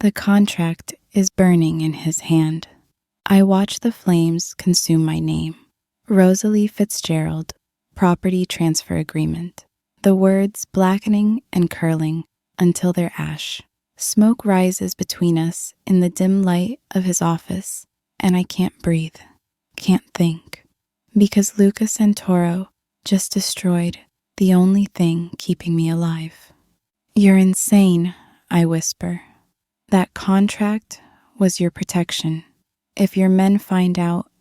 The contract is burning in his hand. I watch the flames consume my name. Rosalie Fitzgerald, Property Transfer Agreement. The words blackening and curling until they're ash. Smoke rises between us in the dim light of his office, and I can't breathe, can't think, because Luca Santoro just destroyed the only thing keeping me alive. You're insane, I whisper. That contract was your protection. If your men find out,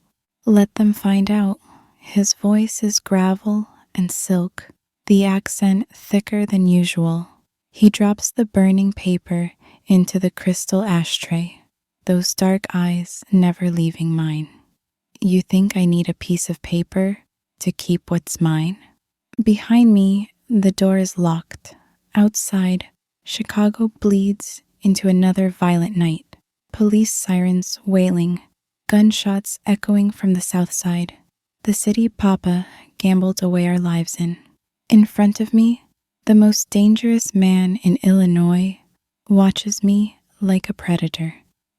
let them find out. His voice is gravel and silk, the accent thicker than usual. He drops the burning paper into the crystal ashtray, those dark eyes never leaving mine. You think I need a piece of paper to keep what's mine? Behind me, the door is locked. Outside, Chicago bleeds into another violent night. Police sirens wailing, gunshots echoing from the south side. The city Papa gambled away our lives in. In front of me, the most dangerous man in Illinois watches me like a predator,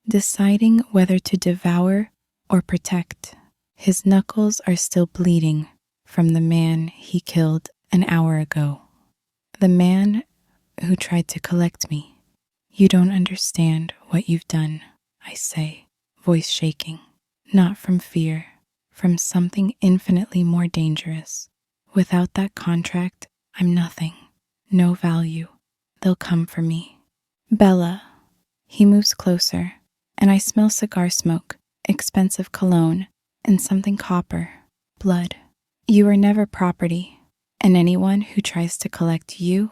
deciding whether to devour or protect. His knuckles are still bleeding from the man he killed an hour ago. The man who tried to collect me. You don't understand what you've done, I say, voice shaking. Not from fear, from something infinitely more dangerous. Without that contract, I'm nothing, no value. They'll come for me. Bella. He moves closer, and I smell cigar smoke, expensive cologne, and something copper, blood. You are never property, and anyone who tries to collect you,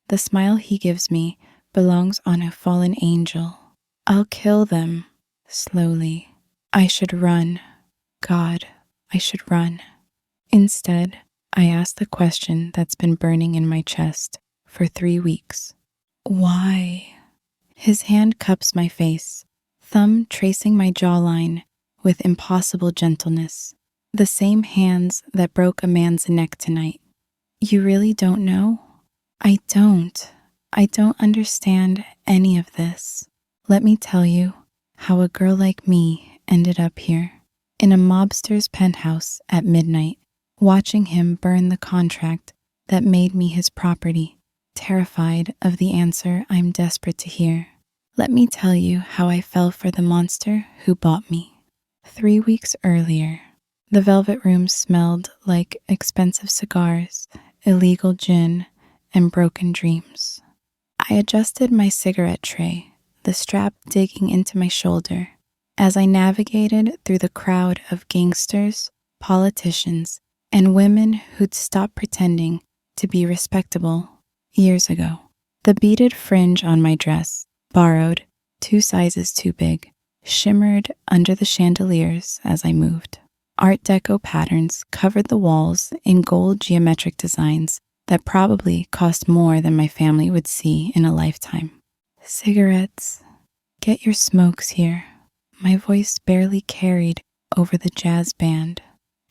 the smile he gives me belongs on a fallen angel. I'll kill them, slowly. I should run. God, I should run. Instead, I ask the question that's been burning in my chest for 3 weeks. Why? His hand cups my face, thumb tracing my jawline with impossible gentleness. The same hands that broke a man's neck tonight. You really don't know? I don't. I don't understand any of this. Let me tell you how a girl like me ended up here, in a mobster's penthouse at midnight, watching him burn the contract that made me his property, terrified of the answer I'm desperate to hear. Let me tell you how I fell for the monster who bought me. 3 weeks earlier, the Velvet Room smelled like expensive cigars, illegal gin, and broken dreams. I adjusted my cigarette tray, the strap digging into my shoulder, as I navigated through the crowd of gangsters, politicians, and women who'd stopped pretending to be respectable years ago. The beaded fringe on my dress, borrowed, 2 sizes too big, shimmered under the chandeliers as I moved. Art Deco patterns covered the walls in gold geometric designs that probably cost more than my family would see in a lifetime. Cigarettes. Get your smokes here. My voice barely carried over the jazz band.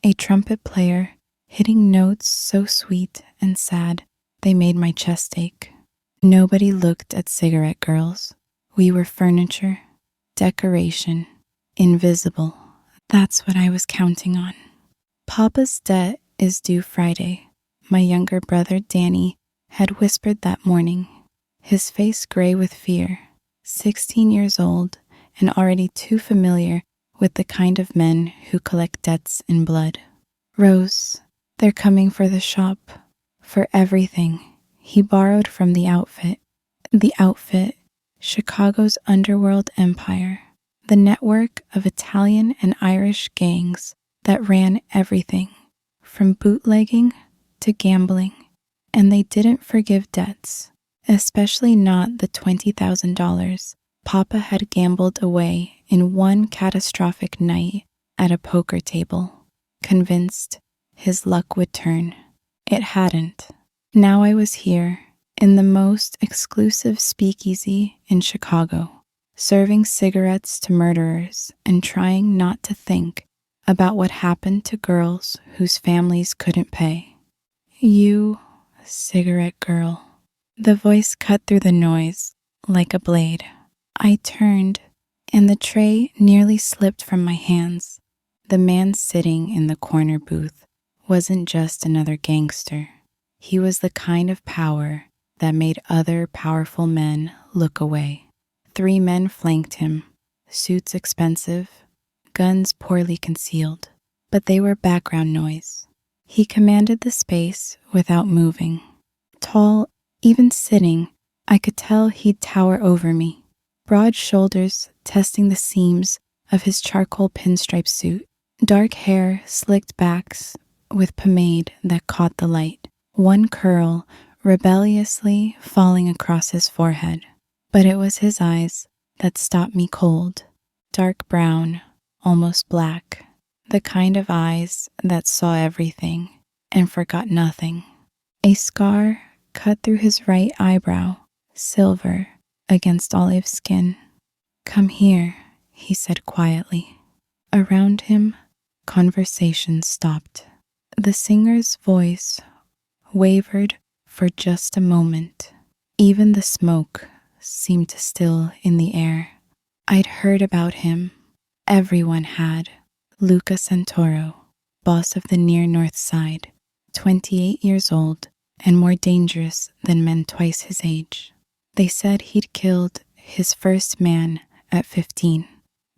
A trumpet player hitting notes so sweet and sad they made my chest ache. Nobody looked at cigarette girls. We were furniture, decoration, invisible. That's what I was counting on. Papa's debt is due Friday. My younger brother, Danny, had whispered that morning, his face gray with fear, 16 years old and already too familiar with the kind of men who collect debts in blood. Rose, they're coming for the shop, for everything he borrowed from the outfit, Chicago's underworld empire, the network of Italian and Irish gangs that ran everything, from bootlegging to gambling, and they didn't forgive debts, especially not the $20,000 Papa had gambled away in one catastrophic night at a poker table, convinced his luck would turn. It hadn't. Now I was here, in the most exclusive speakeasy in Chicago, serving cigarettes to murderers and trying not to think about what happened to girls whose families couldn't pay. You, cigarette girl. The voice cut through the noise like a blade. I turned, and the tray nearly slipped from my hands. The man sitting in the corner booth wasn't just another gangster. He was the kind of power that made other powerful men look away. 3 men flanked him, suits expensive, guns poorly concealed, but they were background noise. He commanded the space without moving. Tall, even sitting, I could tell he'd tower over me. Broad shoulders testing the seams of his charcoal pinstripe suit. Dark hair slicked backs with pomade that caught the light. One curl rebelliously falling across his forehead. But it was his eyes that stopped me cold. Dark brown, almost black. The kind of eyes that saw everything and forgot nothing. A scar cut through his right eyebrow, silver against olive skin. "Come here," he said quietly. Around him, conversation stopped. The singer's voice wavered for just a moment. Even the smoke seemed to still in the air. I'd heard about him. Everyone had. Luca Santoro, boss of the near North Side, 28 years old and more dangerous than men twice his age. They said he'd killed his first man at 15.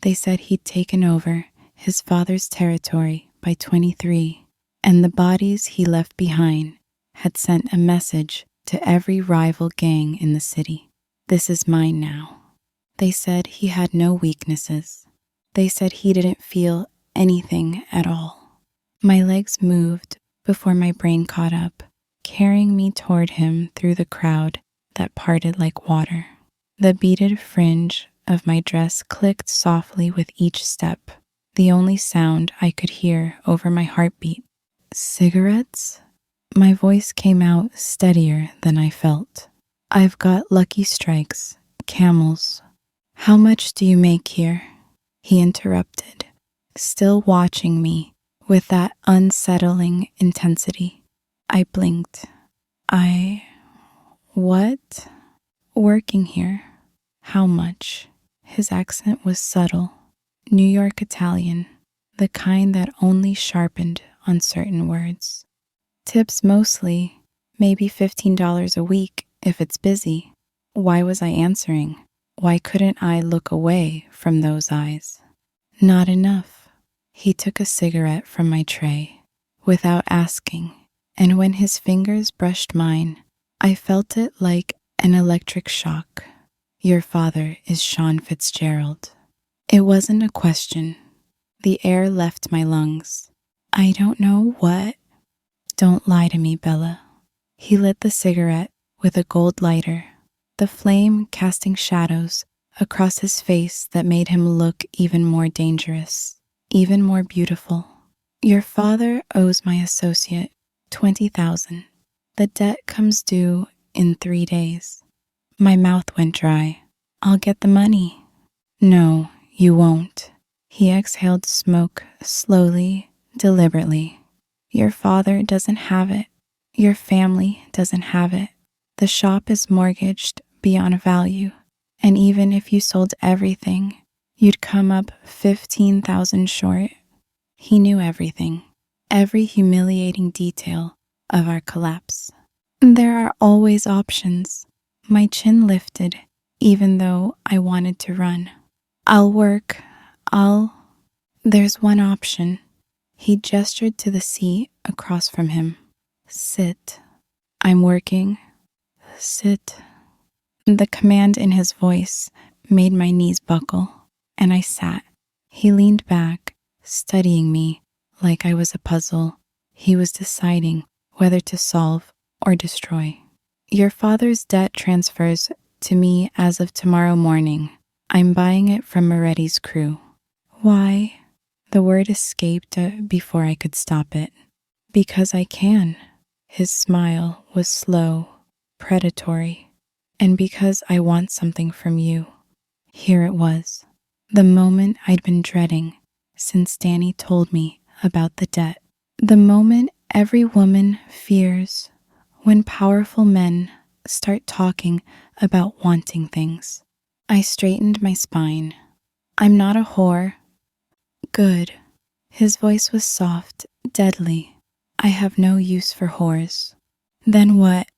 They said he'd taken over his father's territory by 23, and the bodies he left behind had sent a message to every rival gang in the city. "This is mine now." They said he had no weaknesses. They said he didn't feel anything at all. My legs moved before my brain caught up, carrying me toward him through the crowd that parted like water. The beaded fringe of my dress clicked softly with each step, the only sound I could hear over my heartbeat. "Cigarettes?" My voice came out steadier than I felt. "I've got Lucky Strikes, Camels." "How much do you make here?" He interrupted, still watching me with that unsettling intensity. I blinked. What? "Working here." "How much?" His accent was subtle, New York Italian, the kind that only sharpened on certain words. "Tips mostly, maybe $15 a week if it's busy." Why was I answering? Why couldn't I look away from those eyes? "Not enough." He took a cigarette from my tray without asking, and when his fingers brushed mine, I felt it like an electric shock. "Your father is Sean Fitzgerald." It wasn't a question. The air left my lungs. "I don't know what." "Don't lie to me, Bella." He lit the cigarette with a gold lighter, the flame casting shadows across his face that made him look even more dangerous, even more beautiful. "Your father owes my associate $20,000. The debt comes due in 3 days." My mouth went dry. "I'll get the money." "No, you won't." He exhaled smoke slowly, deliberately. "Your father doesn't have it. Your family doesn't have it. The shop is mortgaged beyond value, and even if you sold everything, you'd come up 15,000 short." He knew everything, every humiliating detail of our collapse. "There are always options." My chin lifted, even though I wanted to run. "I'll work. There's one option." He gestured to the seat across from him. "Sit." "I'm working." "Sit." The command in his voice made my knees buckle, and I sat. He leaned back, studying me like I was a puzzle he was deciding whether to solve or destroy. "Your father's debt transfers to me as of tomorrow morning. I'm buying it from Moretti's crew." "Why?" The word escaped before I could stop it. "Because I can." His smile was slow, predatory. "And because I want something from you." Here it was, the moment I'd been dreading since Danny told me about the debt. The moment every woman fears when powerful men start talking about wanting things. I straightened my spine. I'm not a whore. Good. His voice was soft, deadly. I have no use for whores. Then what?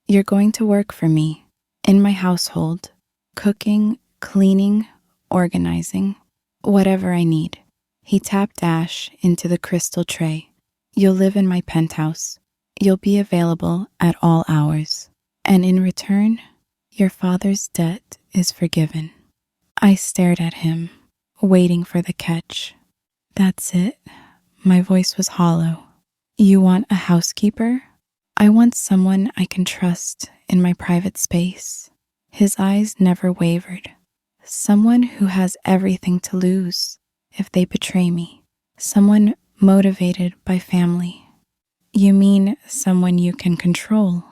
You're going to work for me, in my household, cooking, cleaning, organizing, whatever I need. He tapped Ash into the crystal tray. You'll live in my penthouse. You'll be available at all hours. And in return, your father's debt is forgiven. I stared at him, waiting for the catch. That's it. My voice was hollow. You want a housekeeper? I want someone I can trust in my private space. His eyes never wavered. Someone who has everything to lose if they betray me. Someone motivated by family. You mean someone you can control?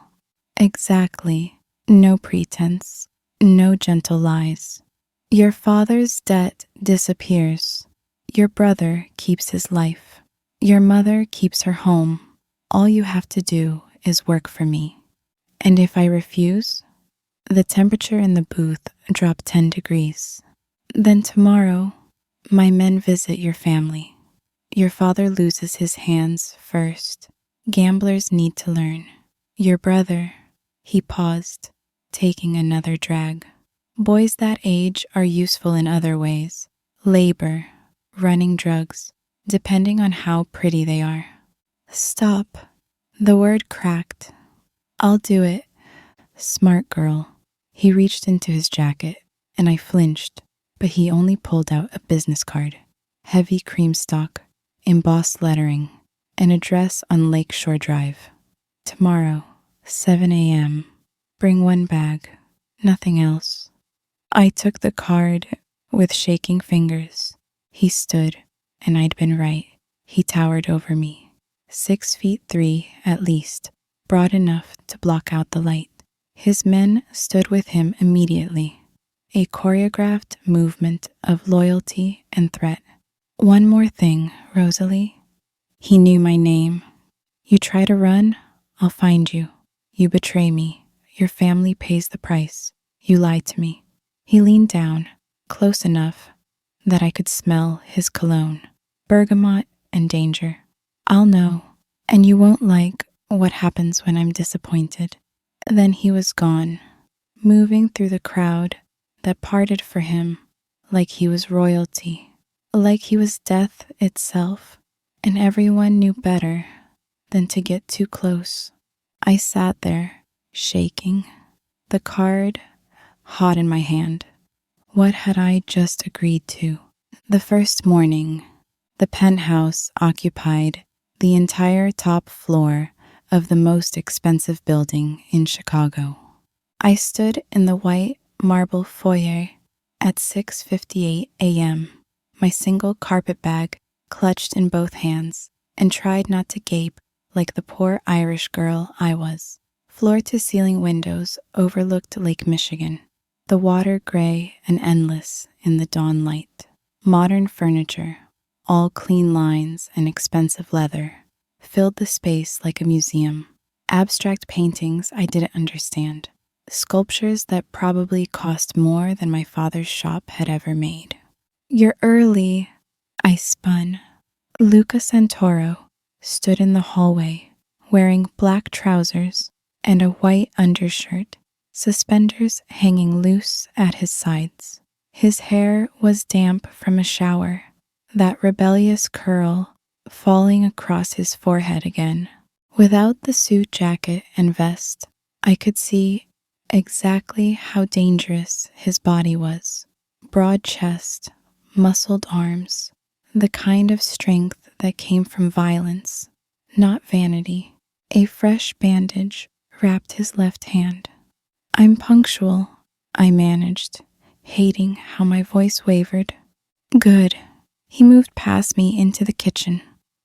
Exactly. No pretense. No gentle lies. Your father's debt disappears. Your brother keeps his life. Your mother keeps her home. All you have to do is work for me. And if I refuse, the temperature in the booth dropped 10 degrees. Then tomorrow, my men visit your family. Your father loses his hands first. Gamblers need to learn. Your brother, he paused, taking another drag. Boys that age are useful in other ways. Labor, running drugs, depending on how pretty they are. Stop. The word cracked. I'll do it. Smart girl. He reached into his jacket, and I flinched, but he only pulled out a business card. Heavy cream stock, embossed lettering, an address on Lakeshore Drive. Tomorrow, 7 a.m. Bring one bag, nothing else. I took the card with shaking fingers. He stood, and I'd been right. He towered over me, 6'3" at least, broad enough to block out the light. His men stood with him immediately, a choreographed movement of loyalty and threat. One more thing, Rosalie. He knew my name. You try to run, I'll find you. You betray me. Your family pays the price. You lie to me. He leaned down, close enough that I could smell his cologne, bergamot and danger. I'll know, and you won't like what happens when I'm disappointed. Then he was gone, moving through the crowd that parted for him like he was royalty, like he was death itself, and everyone knew better than to get too close. I sat there, shaking, the card hot in my hand. What had I just agreed to? The first morning, the penthouse occupied the entire top floor of the most expensive building in Chicago. I stood in the white marble foyer at 6:58 a.m., my single carpet bag clutched in both hands, and tried not to gape like the poor Irish girl I was. Floor-to-ceiling windows overlooked Lake Michigan, the water gray and endless in the dawn light. Modern furniture, all clean lines and expensive leather, filled the space like a museum. Abstract paintings I didn't understand. Sculptures that probably cost more than my father's shop had ever made. You're early, I spun. Luca Santoro stood in the hallway, wearing black trousers and a white undershirt, suspenders hanging loose at his sides. His hair was damp from a shower, that rebellious curl falling across his forehead again. Without the suit jacket and vest, I could see exactly how dangerous his body was. Broad chest, muscled arms, the kind of strength that came from violence, not vanity. A fresh bandage wrapped his left hand. I'm punctual, I managed, hating how my voice wavered. Good. He moved past me into the kitchen,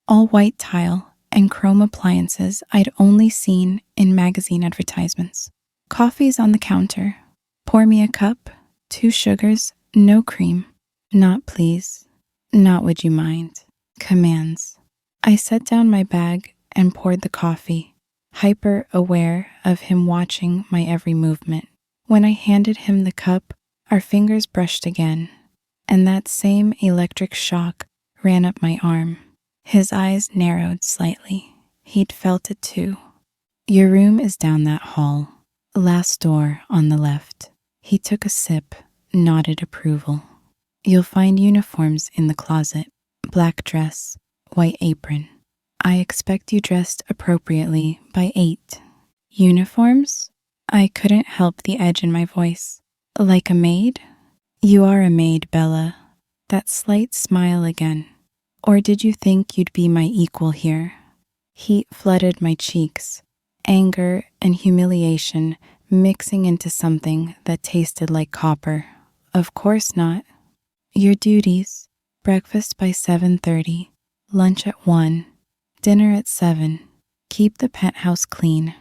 all white tile and chrome appliances I'd only seen in magazine advertisements. Coffee's on the counter. Pour me a cup, 2 sugars, no cream. Not please. Not would you mind. Commands. I set down my bag and poured the coffee, hyper aware of him watching my every movement. When I handed him the cup, Our fingers brushed again, and that same electric shock ran up my arm. His eyes narrowed slightly. He'd felt it too. Your room is down that hall, last door on the left. He took a sip, nodded approval. You'll find uniforms in the closet. Black dress, white apron. I expect you dressed appropriately by 8. Uniforms? I couldn't help the edge in my voice. Like a maid? You are a maid, Bella. That slight smile again. Or did you think you'd be my equal here? Heat flooded my cheeks, anger and humiliation mixing into something that tasted like copper. Of course not. Your duties: breakfast by 7:30, lunch at 1, dinner at 7. Keep the penthouse clean.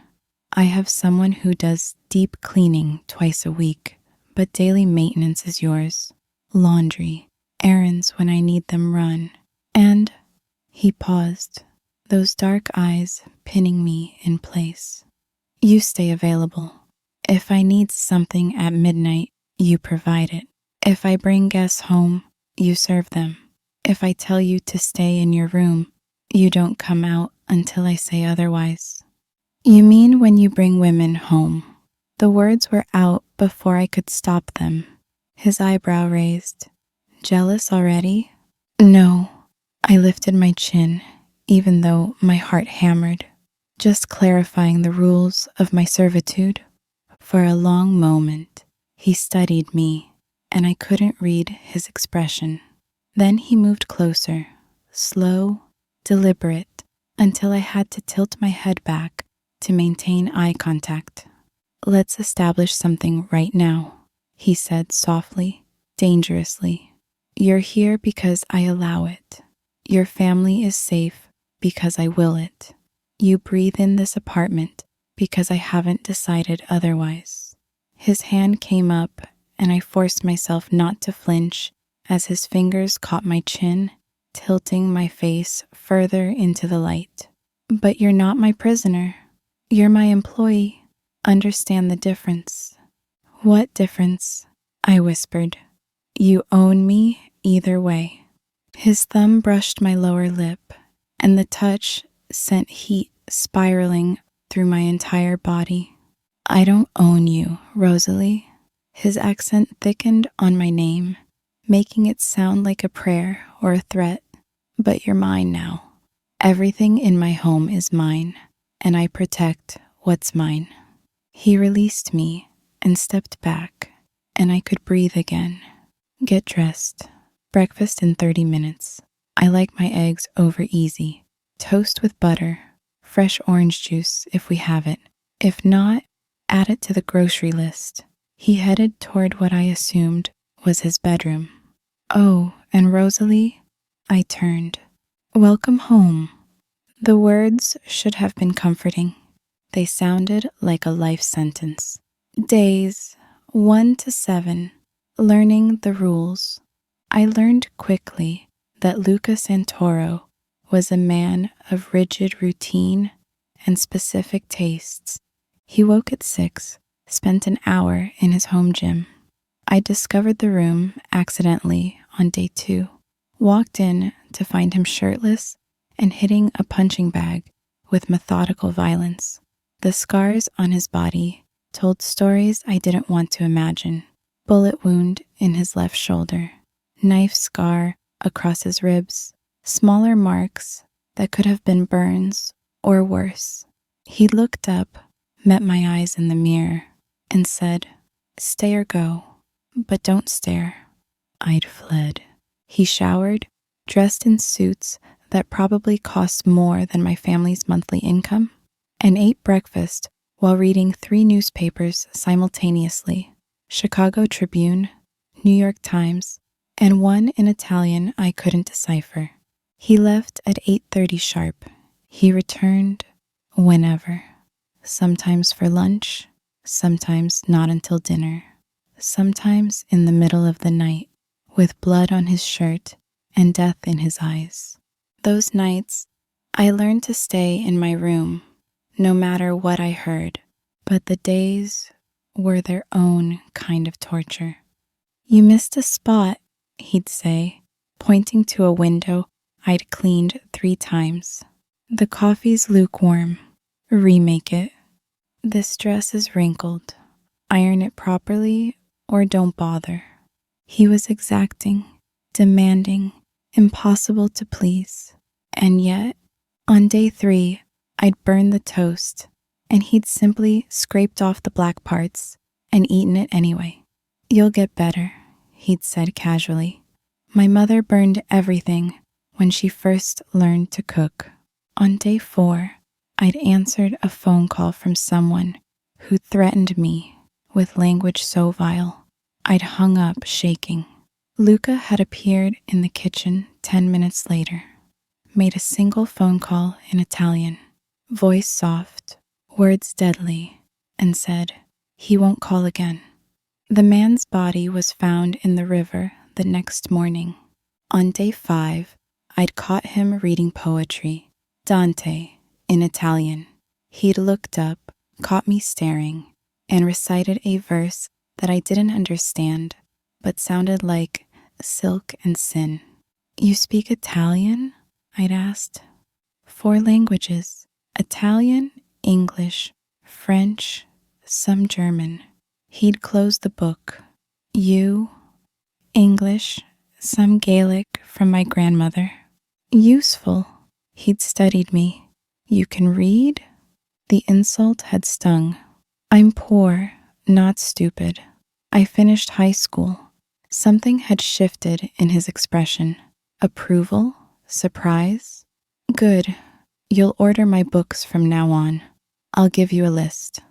I have someone who does deep cleaning twice a week, but daily maintenance is yours. Laundry, errands when I need them run. And he paused, those dark eyes pinning me in place. You stay available. If I need something at midnight, you provide it. If I bring guests home, you serve them. If I tell you to stay in your room, you don't come out until I say otherwise. You mean when you bring women home? The words were out before I could stop them. His eyebrow raised. Jealous already? No. I lifted my chin, even though my heart hammered, just clarifying the rules of my servitude. For a long moment, he studied me, and I couldn't read his expression. Then he moved closer, slow, deliberate, until I had to tilt my head back to maintain eye contact. Let's establish something right now, he said softly, dangerously. You're here because I allow it. Your family is safe because I will it. You breathe in this apartment because I haven't decided otherwise. His hand came up, and I forced myself not to flinch as his fingers caught my chin, tilting my face further into the light. But you're not my prisoner. You're my employee. Understand the difference. What difference? I whispered. You own me either way. His thumb brushed my lower lip, and the touch sent heat spiraling through my entire body. I don't own you, Rosalie. His accent thickened on my name, making it sound like a prayer or a threat. But you're mine now. Everything in my home is mine, and I protect what's mine. He released me and stepped back, and I could breathe again. Get dressed. Breakfast in 30 minutes. I like my eggs over easy. Toast with butter. Fresh orange juice if we have it. If not, add it to the grocery list. He headed toward what I assumed was his bedroom. Oh, and Rosalie? I turned. Welcome home. The words should have been comforting. They sounded like a life sentence. Days 1 to 7. Learning the rules. I learned quickly that Luca Santoro was a man of rigid routine and specific tastes. He woke at 6, spent an hour in his home gym. I discovered the room accidentally on day 2, walked in to find him shirtless and hitting a punching bag with methodical violence. The scars on his body told stories I didn't want to imagine. Bullet wound in his left shoulder, knife scar across his ribs, smaller marks that could have been burns or worse. He looked up, met my eyes in the mirror, and said, "Stay or go, but don't stare." I'd fled. He showered, dressed in suits that probably cost more than my family's monthly income, and ate breakfast while reading 3 newspapers simultaneously: Chicago Tribune, New York Times, and one in Italian I couldn't decipher. He left at 8:30 sharp. He returned whenever. Sometimes for lunch, sometimes not until dinner, sometimes in the middle of the night, with blood on his shirt and death in his eyes. Those nights, I learned to stay in my room, no matter what I heard, but the days were their own kind of torture. You missed a spot, he'd say, pointing to a window I'd cleaned 3 times. The coffee's lukewarm. Remake it. This dress is wrinkled. Iron it properly or don't bother. He was exacting, demanding, impossible to please. And yet, on day 3, I'd burned the toast, and he'd simply scraped off the black parts and eaten it anyway. You'll get better, he'd said casually. My mother burned everything when she first learned to cook. On day 4, I'd answered a phone call from someone who threatened me with language so vile, I'd hung up shaking. Luca had appeared in the kitchen 10 minutes later, made a single phone call in Italian, voice soft, words deadly, and said, he won't call again. The man's body was found in the river the next morning. On day 5, I'd caught him reading poetry, Dante, in Italian. He'd looked up, caught me staring, and recited a verse that I didn't understand, but sounded like silk and sin. You speak Italian? I'd asked. 4 languages, Italian, English, French, some German. He'd closed the book. You, English, some Gaelic from my grandmother. Useful. He'd studied me. You can read? The insult had stung. I'm poor, not stupid. I finished high school. Something had shifted in his expression. Approval? Surprise? Good. You'll order my books from now on. I'll give you a list.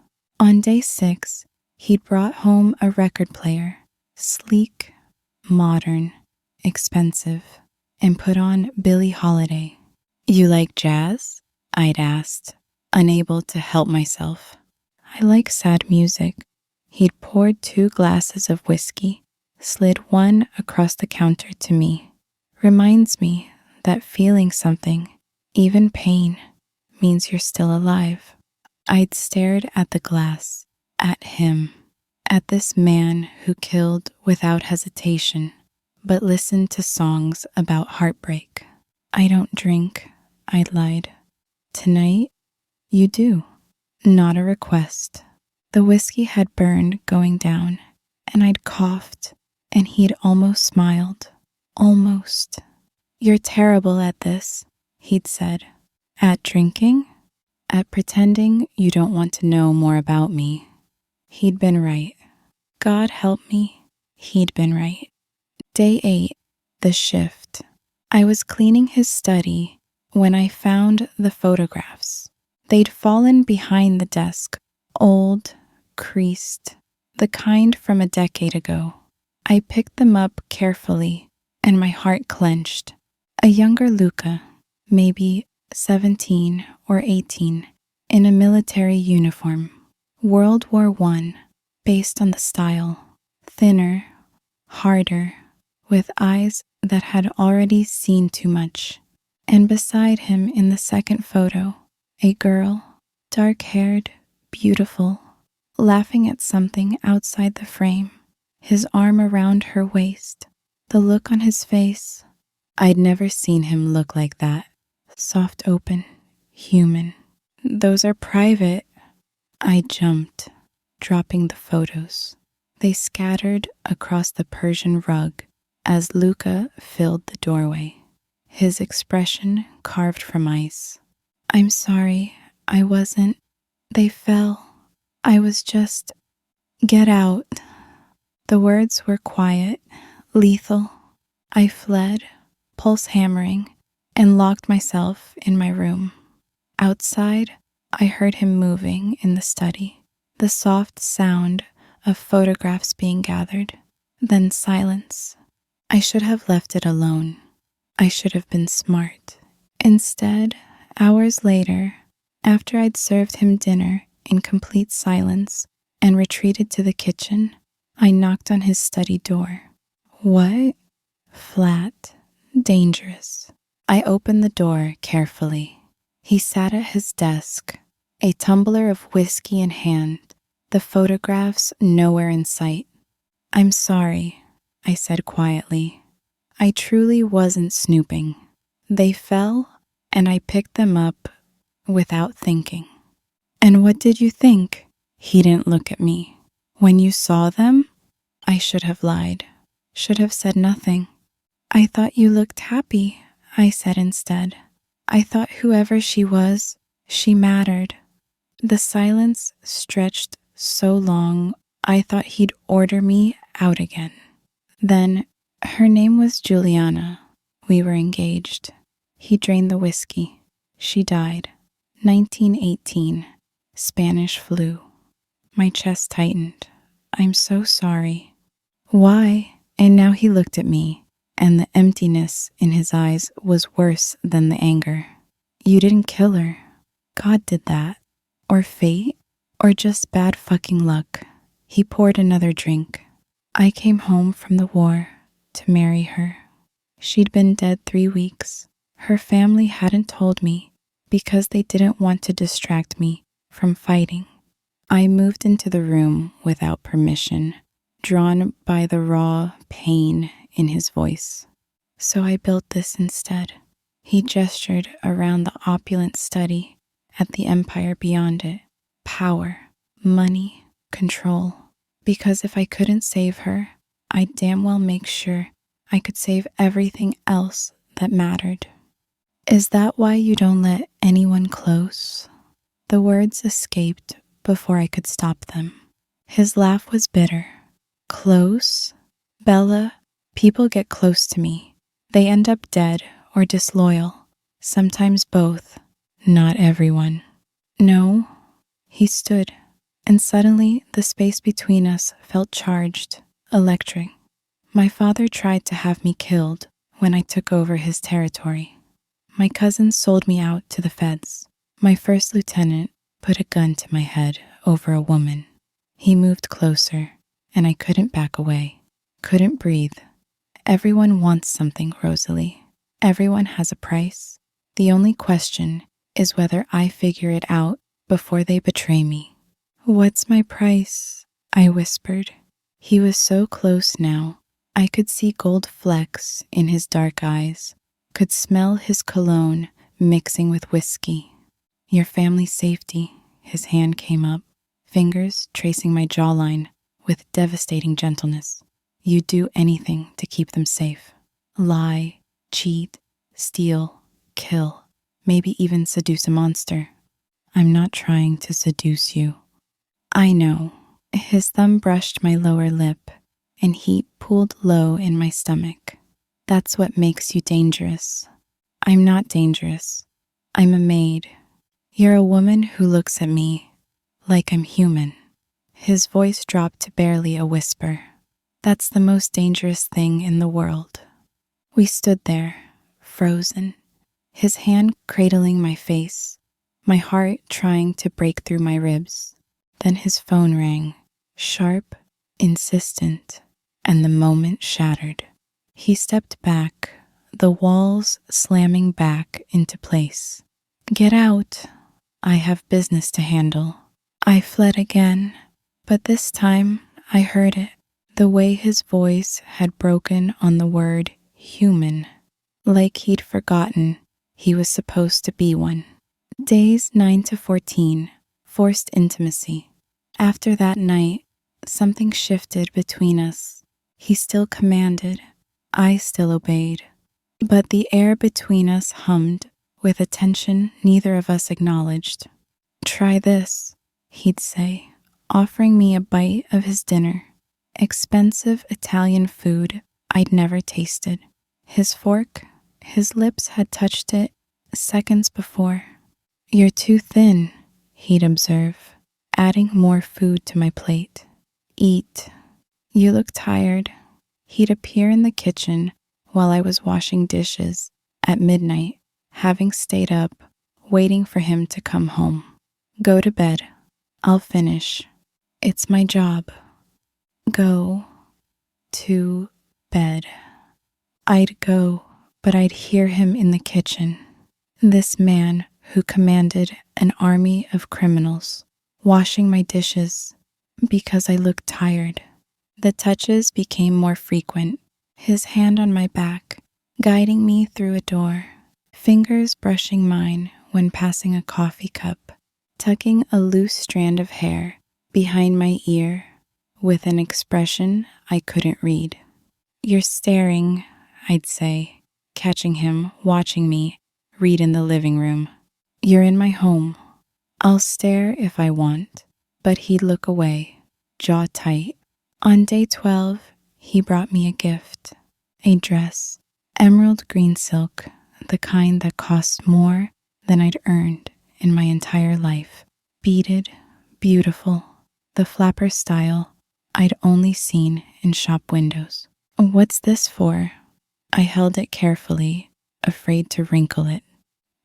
On day 6, he'd brought home a record player, sleek, modern, expensive, and put on Billie Holiday. You like jazz? I'd asked, unable to help myself. I like sad music. He'd poured 2 glasses of whiskey, slid one across the counter to me. Reminds me that feeling something, even pain, means you're still alive. I'd stared at the glass, at him, at this man who killed without hesitation, but listened to songs about heartbreak. I don't drink, I'd lied. Tonight, you do. Not a request. The whiskey had burned going down, and I'd coughed, and he'd almost smiled. Almost. You're terrible at this, he'd said. At drinking? At pretending you don't want to know more about me. He'd been right. God help me, he'd been right. Day 8, the shift. I was cleaning his study when I found the photographs. They'd fallen behind the desk, old, creased, the kind from a decade ago. I picked them up carefully, and my heart clenched. A younger Luca, maybe 17 or 18, in a military uniform. World War I, based on the style. Thinner, harder, with eyes that had already seen too much. And beside him in the second photo, a girl, dark-haired, beautiful, laughing at something outside the frame, his arm around her waist, the look on his face. I'd never seen him look like that. Soft open, human. Those are private. I jumped, dropping the photos. They scattered across the Persian rug as Luca filled the doorway, his expression carved from ice. I'm sorry, I wasn't. They fell. I was just... Get out. The words were quiet, lethal. I fled, pulse hammering, and locked myself in my room. Outside, I heard him moving in the study, the soft sound of photographs being gathered, then silence. I should have left it alone. I should have been smart. Instead, hours later, after I'd served him dinner in complete silence and retreated to the kitchen, I knocked on his study door. What? Flat. Dangerous. I opened the door carefully. He sat at his desk, a tumbler of whiskey in hand, the photographs nowhere in sight. I'm sorry. I said quietly. I truly wasn't snooping. They fell, and I picked them up without thinking. And what did you think? He didn't look at me. When you saw them, I should have lied, should have said nothing. I thought you looked happy, I said instead. I thought whoever she was, she mattered. The silence stretched so long, I thought he'd order me out again. Then, her name was Juliana. We were engaged. He drained the whiskey. She died. 1918. Spanish flu. My chest tightened. I'm so sorry. Why? And now he looked at me, and the emptiness in his eyes was worse than the anger. You didn't kill her. God did that. Or fate. Or just bad fucking luck. He poured another drink. I came home from the war to marry her. She'd been dead 3 weeks. Her family hadn't told me because they didn't want to distract me from fighting. I moved into the room without permission, drawn by the raw pain in his voice. So I built this instead. He gestured around the opulent study at the empire beyond it. Power, money, control. Because if I couldn't save her, I'd damn well make sure I could save everything else that mattered. Is that why you don't let anyone close? The words escaped before I could stop them. His laugh was bitter. Close? Bella, people get close to me. They end up dead or disloyal. Sometimes both. Not everyone. No. He stood, and suddenly the space between us felt charged, electric. My father tried to have me killed when I took over his territory. My cousin sold me out to the feds. My first lieutenant put a gun to my head over a woman. He moved closer, and I couldn't back away, couldn't breathe. Everyone wants something, Rosalie. Everyone has a price. The only question is whether I figure it out before they betray me. What's my price? I whispered. He was so close now. I could see gold flecks in his dark eyes, could smell his cologne mixing with whiskey. Your family's safety. His hand came up, fingers tracing my jawline with devastating gentleness. You'd do anything to keep them safe. Lie, cheat, steal, kill, maybe even seduce a monster. I'm not trying to seduce you. I know. His thumb brushed my lower lip, and heat pooled low in my stomach. That's what makes you dangerous. I'm not dangerous. I'm a maid. You're a woman who looks at me like I'm human. His voice dropped to barely a whisper. That's the most dangerous thing in the world. We stood there, frozen, his hand cradling my face, my heart trying to break through my ribs. Then his phone rang, sharp, insistent, and the moment shattered. He stepped back, the walls slamming back into place. Get out. I have business to handle. I fled again, but this time I heard it, the way his voice had broken on the word human, like he'd forgotten he was supposed to be one. Days 9 to 14, forced intimacy. After that night, something shifted between us. He still commanded, I still obeyed, but the air between us hummed with a tension neither of us acknowledged. Try this, he'd say, offering me a bite of his dinner, expensive Italian food I'd never tasted. His fork, his lips had touched it seconds before. You're too thin, he'd observe, adding more food to my plate. Eat. You look tired. He'd appear in the kitchen while I was washing dishes at midnight, having stayed up, waiting for him to come home. Go to bed. I'll finish. It's my job. Go to bed. I'd go, but I'd hear him in the kitchen. This man who commanded an army of criminals, washing my dishes because I looked tired. The touches became more frequent, his hand on my back, guiding me through a door, fingers brushing mine when passing a coffee cup, tucking a loose strand of hair behind my ear with an expression I couldn't read. "You're staring," I'd say, catching him watching me read in the living room. "You're in my home. I'll stare if I want," but he'd look away, jaw tight. On day 12, he brought me a gift, a dress, emerald green silk, the kind that cost more than I'd earned in my entire life. Beaded, beautiful, the flapper style I'd only seen in shop windows. "What's this for?" I held it carefully, afraid to wrinkle it.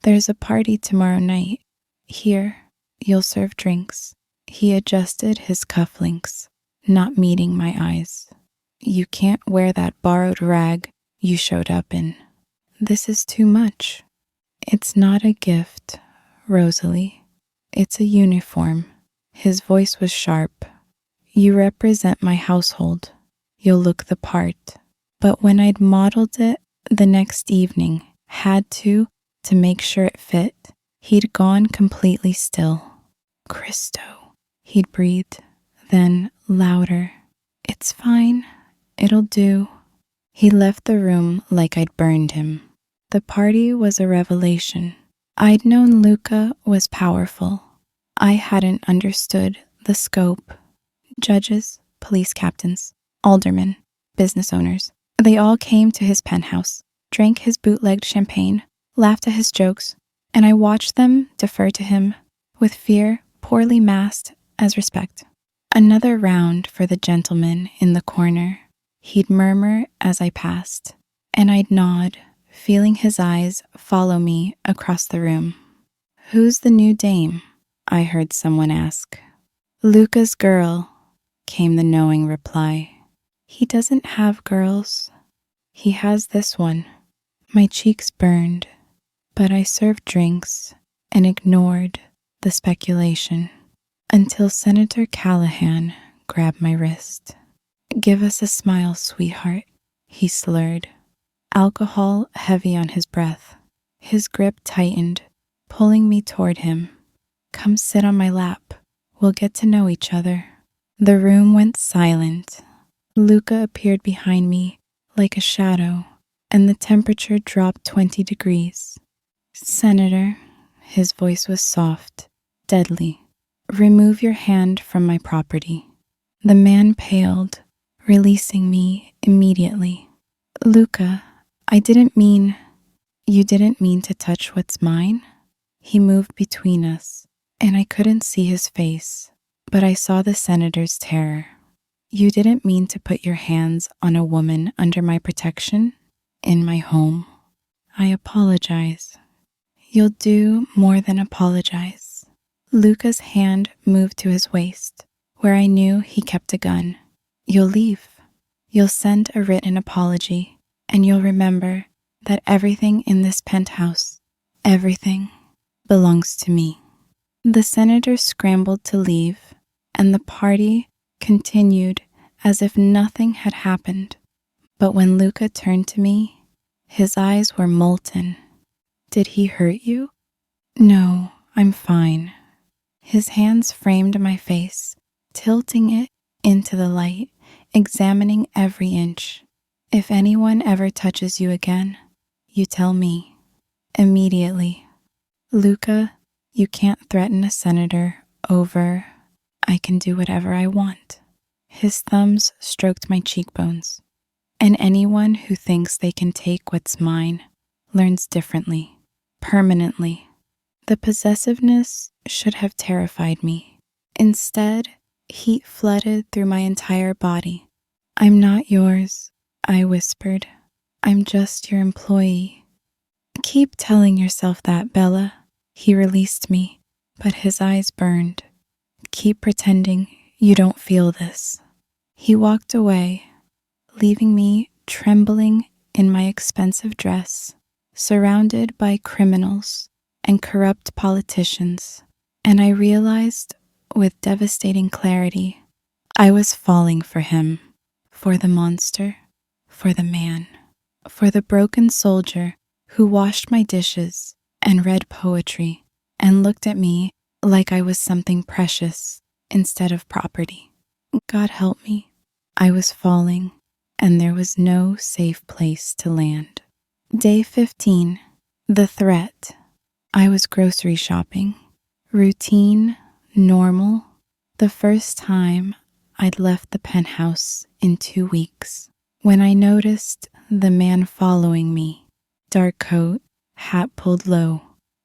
"There's a party tomorrow night. Here, you'll serve drinks." He adjusted his cufflinks, not meeting my eyes. "You can't wear that borrowed rag you showed up in. This is too much." "It's not a gift, Rosalie. It's a uniform." His voice was sharp. "You represent my household. You'll look the part." But when I'd modeled it the next evening, had to make sure it fit, he'd gone completely still. "Christo," he'd breathed, then louder. "It's fine. It'll do." He left the room like I'd burned him. The party was a revelation. I'd known Luca was powerful. I hadn't understood the scope. Judges, police captains, aldermen, business owners, they all came to his penthouse, drank his bootlegged champagne, laughed at his jokes, and I watched them defer to him with fear poorly masked as respect. "Another round for the gentleman in the corner," he'd murmur as I passed, and I'd nod, feeling his eyes follow me across the room. "Who's the new dame?" I heard someone ask. "Luca's girl," came the knowing reply. "He doesn't have girls. He has this one." My cheeks burned, but I served drinks and ignored the speculation until Senator Callahan grabbed my wrist. "Give us a smile, sweetheart," he slurred, alcohol heavy on his breath. His grip tightened, pulling me toward him. "Come sit on my lap. We'll get to know each other." The room went silent. Luca appeared behind me like a shadow, and the temperature dropped 20 degrees. "Senator," his voice was soft, deadly, "remove your hand from my property." The man paled, releasing me immediately. "Luca, I didn't mean..." "You didn't mean to touch what's mine?" He moved between us, and I couldn't see his face, but I saw the senator's terror. "You didn't mean to put your hands on a woman under my protection, in my home." "I apologize." "You'll do more than apologize." Luca's hand moved to his waist, where I knew he kept a gun. "You'll leave. You'll send a written apology, and you'll remember that everything in this penthouse, everything, belongs to me." The senator scrambled to leave, and the party continued as if nothing had happened. But when Luca turned to me, his eyes were molten. "Did he hurt you?" "No, I'm fine." His hands framed my face, tilting it into the light, examining every inch. "If anyone ever touches you again, you tell me. Immediately." "Luca, you can't threaten a senator over... I can do whatever I want." His thumbs stroked my cheekbones. "And anyone who thinks they can take what's mine learns differently, permanently." The possessiveness should have terrified me. Instead, heat flooded through my entire body. "I'm not yours," I whispered. "I'm just your employee." "Keep telling yourself that, Bella." He released me, but his eyes burned. "Keep pretending you don't feel this." He walked away, leaving me trembling in my expensive dress, surrounded by criminals and corrupt politicians, and I realized with devastating clarity I was falling for him. For the monster, for the man, for the broken soldier who washed my dishes and read poetry and looked at me like I was something precious instead of property. God help me. I was falling, and there was no safe place to land. Day 15. The threat. I was grocery shopping. Routine, normal. The first time I'd left the penthouse in 2 weeks. When I noticed the man following me, dark coat, hat pulled low,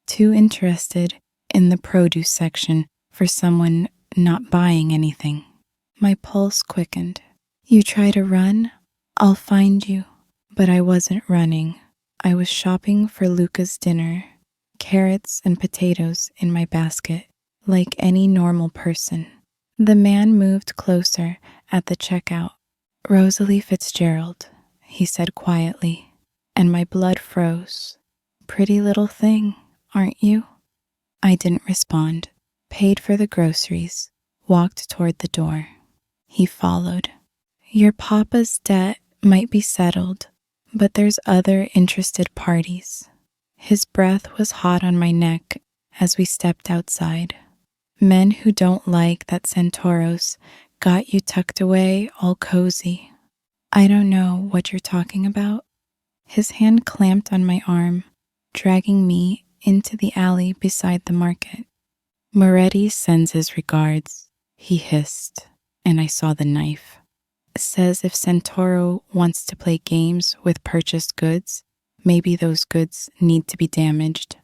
too interested in the produce section for someone not buying anything. My pulse quickened. You try to run, I'll find you. But I wasn't running. I was shopping for Luca's dinner, carrots and potatoes in my basket, like any normal person. The man moved closer at the checkout. Rosalie Fitzgerald, he said quietly, and my blood froze. Pretty little thing, aren't you? I didn't respond, paid for the groceries, walked toward the door. He followed. Your papa's debt might be settled, but there's other interested parties. His breath was hot on my neck as we stepped outside. Men who don't like that Santoros got you tucked away all cozy. I don't know what you're talking about. His hand clamped on my arm, dragging me into the alley beside the market. Moretti sends his regards, he hissed, and I saw the knife. Says if Santoro wants to play games with purchased goods, maybe those goods need to be damaged.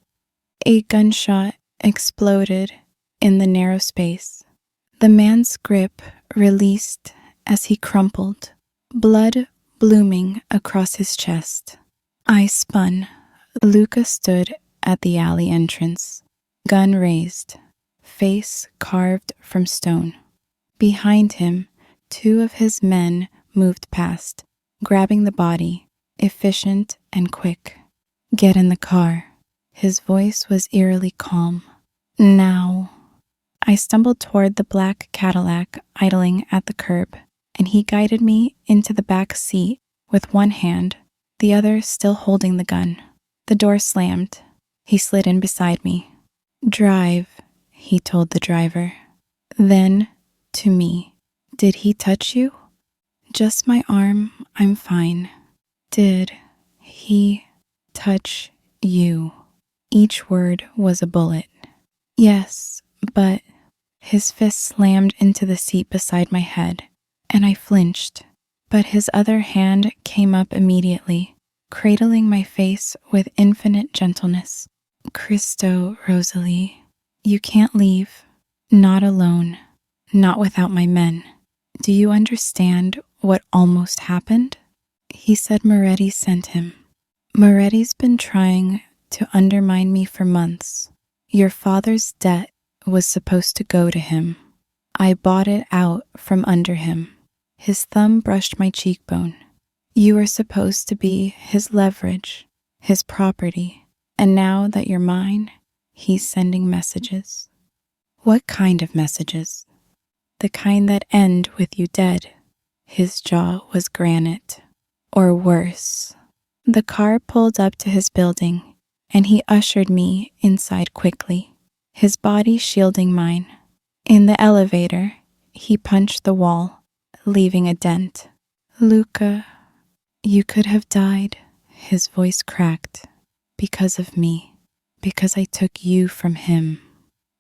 A gunshot exploded in the narrow space. The man's grip released as he crumpled, blood blooming across his chest. I spun. Luca stood at the alley entrance, gun raised, face carved from stone. Behind him, 2 of his men moved past, grabbing the body, efficient and quick. Get in the car. His voice was eerily calm. Now. I stumbled toward the black Cadillac idling at the curb, and he guided me into the back seat with one hand, the other still holding the gun. The door slammed. He slid in beside me. Drive, he told the driver. Then, to me, did he touch you? Just my arm, I'm fine. Did he touch you? Each word was a bullet. Yes, but his fist slammed into the seat beside my head, and I flinched. But his other hand came up immediately, cradling my face with infinite gentleness. Cristo, Rosalie, you can't leave. Not alone. Not without my men. Do you understand what almost happened? He said Moretti sent him. Moretti's been trying to undermine me for months. Your father's debt was supposed to go to him. I bought it out from under him. His thumb brushed my cheekbone. You were supposed to be his leverage, his property, and now that you're mine, he's sending messages. What kind of messages? The kind that end with you dead. His jaw was granite. Or worse. The car pulled up to his building, and he ushered me inside quickly, his body shielding mine. In the elevator, he punched the wall, leaving a dent. Luca, you could have died, his voice cracked, because of me, because I took you from him.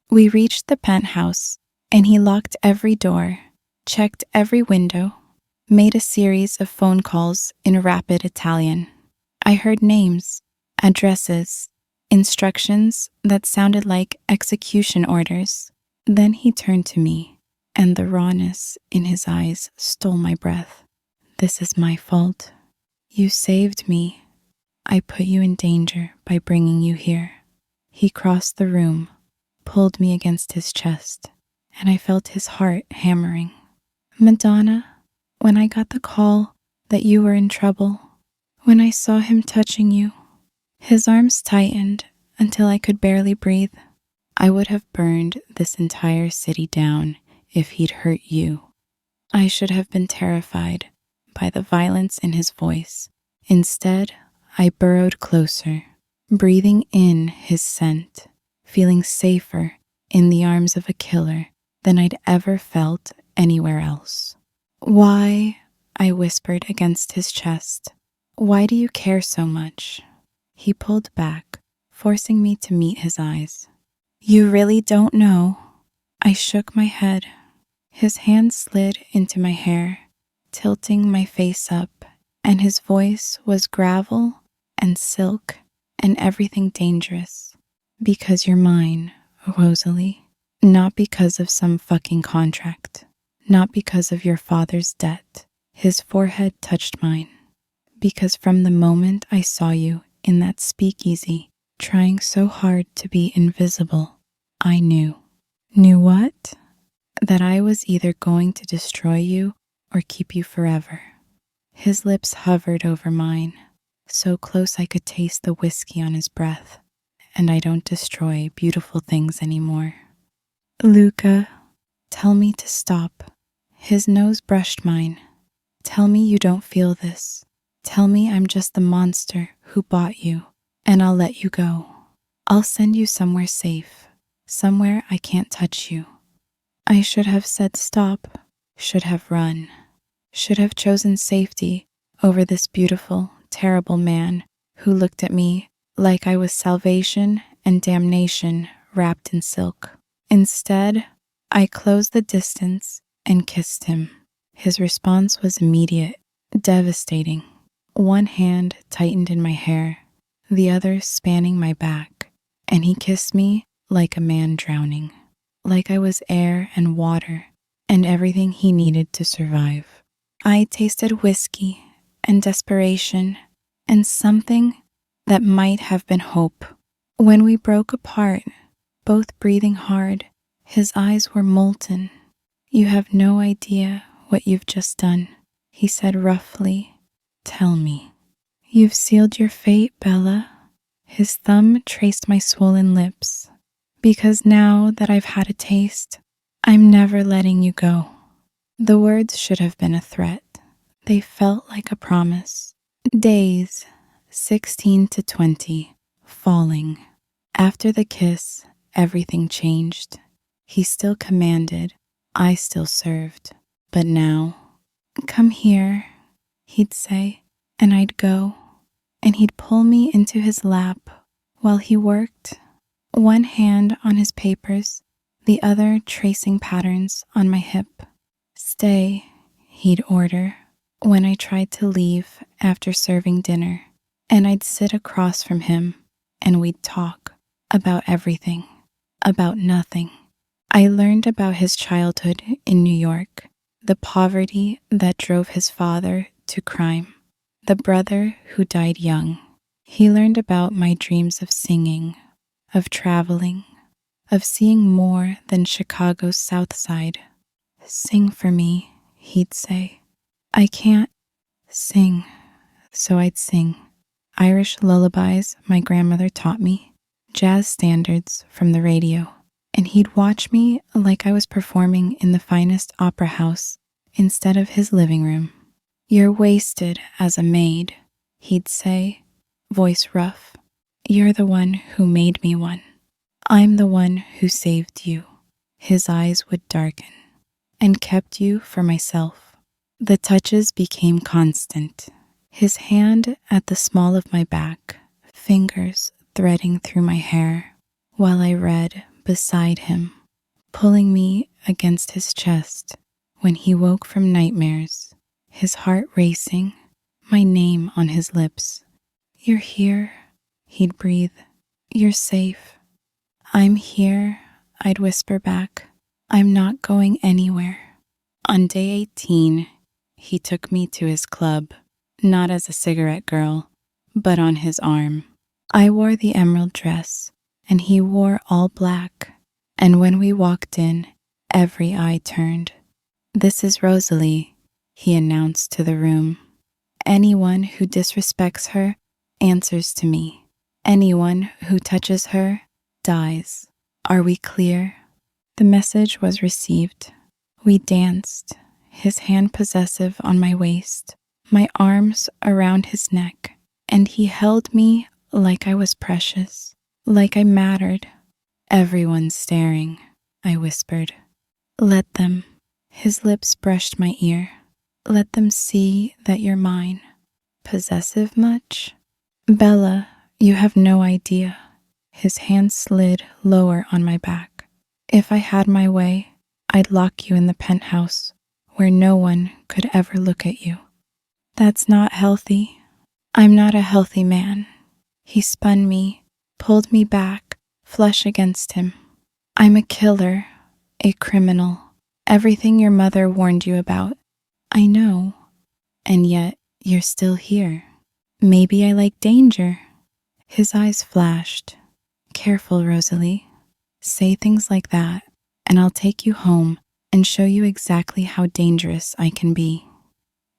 We reached the penthouse, and he locked every door, checked every window, made a series of phone calls in rapid Italian. I heard names, addresses, instructions that sounded like execution orders. Then he turned to me, and the rawness in his eyes stole my breath. This is my fault. You saved me. I put you in danger by bringing you here. He crossed the room, pulled me against his chest, and I felt his heart hammering. Madonna, when I got the call that you were in trouble, when I saw him touching you, his arms tightened until I could barely breathe. I would have burned this entire city down if he'd hurt you. I should have been terrified, by the violence in his voice. Instead, I burrowed closer, breathing in his scent, feeling safer in the arms of a killer than I'd ever felt anywhere else. "Why?" I whispered against his chest. "Why do you care so much?" He pulled back, forcing me to meet his eyes. "You really don't know?" I shook my head. His hand slid into my hair, tilting my face up, and his voice was gravel and silk and everything dangerous. "Because you're mine, Rosalie. Not because of some fucking contract. Not because of your father's debt." His forehead touched mine. "Because from the moment I saw you in that speakeasy, trying so hard to be invisible, I knew." "Knew what?" "That I was either going to destroy you or keep you forever." His lips hovered over mine, so close I could taste the whiskey on his breath. "And I don't destroy beautiful things anymore." "Luca, tell me to stop." His nose brushed mine. "Tell me you don't feel this. Tell me I'm just the monster who bought you, and I'll let you go. I'll send you somewhere safe, somewhere I can't touch you." I should have said stop, should have run, should have chosen safety over this beautiful, terrible man who looked at me like I was salvation and damnation wrapped in silk. Instead, I closed the distance and kissed him. His response was immediate, devastating. One hand tightened in my hair, the other spanning my back, and he kissed me like a man drowning, like I was air and water and everything he needed to survive. I tasted whiskey and desperation and something that might have been hope. When we broke apart, both breathing hard, his eyes were molten. "You have no idea what you've just done," he said roughly. "Tell me." "You've sealed your fate, Bella." His thumb traced my swollen lips. "Because now that I've had a taste, I'm never letting you go." The words should have been a threat. They felt like a promise. Days, 16 to 20, falling. After the kiss, everything changed. He still commanded, I still served. But now, "Come here," he'd say, and I'd go, and he'd pull me into his lap while he worked, one hand on his papers, the other tracing patterns on my hip. "Stay," he'd order when I tried to leave after serving dinner, and I'd sit across from him and we'd talk about everything, about nothing. I learned about his childhood in New York, the poverty that drove his father to crime, the brother who died young. He learned about my dreams of singing, of traveling, of seeing more than Chicago's South Side. "Sing for me," he'd say. "I can't sing." So I'd sing. Irish lullabies my grandmother taught me, jazz standards from the radio, and he'd watch me like I was performing in the finest opera house instead of his living room. "You're wasted as a maid," he'd say, voice rough. "You're the one who made me one. I'm the one who saved you." His eyes would darken. "And kept you for myself." The touches became constant. His hand at the small of my back, fingers threading through my hair, while I read beside him, pulling me against his chest when he woke from nightmares, his heart racing, my name on his lips. "You're here," he'd breathe. "You're safe." "I'm here," I'd whisper back. "I'm not going anywhere." On day 18, he took me to his club, not as a cigarette girl, but on his arm. I wore the emerald dress, and he wore all black, and when we walked in, every eye turned. "This is Rosalie," he announced to the room. "Anyone who disrespects her answers to me. Anyone who touches her dies. Are we clear?" The message was received. We danced, his hand possessive on my waist, my arms around his neck, and he held me like I was precious, like I mattered. Everyone's staring, I whispered. Let them. His lips brushed my ear. Let them see that you're mine. Possessive much? Bella, you have no idea. His hand slid lower on my back. If I had my way, I'd lock you in the penthouse where no one could ever look at you. That's not healthy. I'm not a healthy man. He spun me, pulled me back, flush against him. I'm a killer, a criminal, everything your mother warned you about. I know, and yet you're still here. Maybe I like danger. His eyes flashed. Careful, Rosalie. Say things like that, and I'll take you home and show you exactly how dangerous I can be.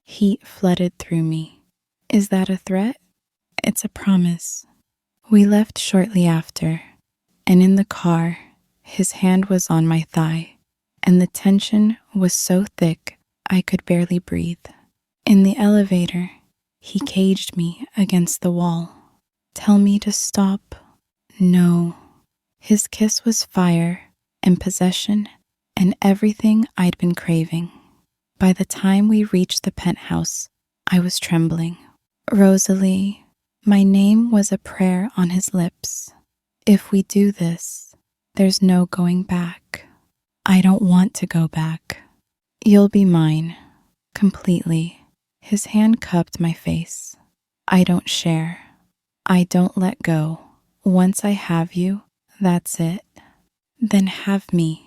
Heat flooded through me. Is that a threat? It's a promise. We left shortly after, and in the car, his hand was on my thigh, and the tension was so thick I could barely breathe. In the elevator, he caged me against the wall. Tell me to stop. No. His kiss was fire and possession and everything I'd been craving. By the time we reached the penthouse, I was trembling. Rosalie, my name was a prayer on his lips. If we do this, there's no going back. I don't want to go back. You'll be mine, completely. His hand cupped my face. I don't share. I don't let go. Once I have you, that's it. Then have me.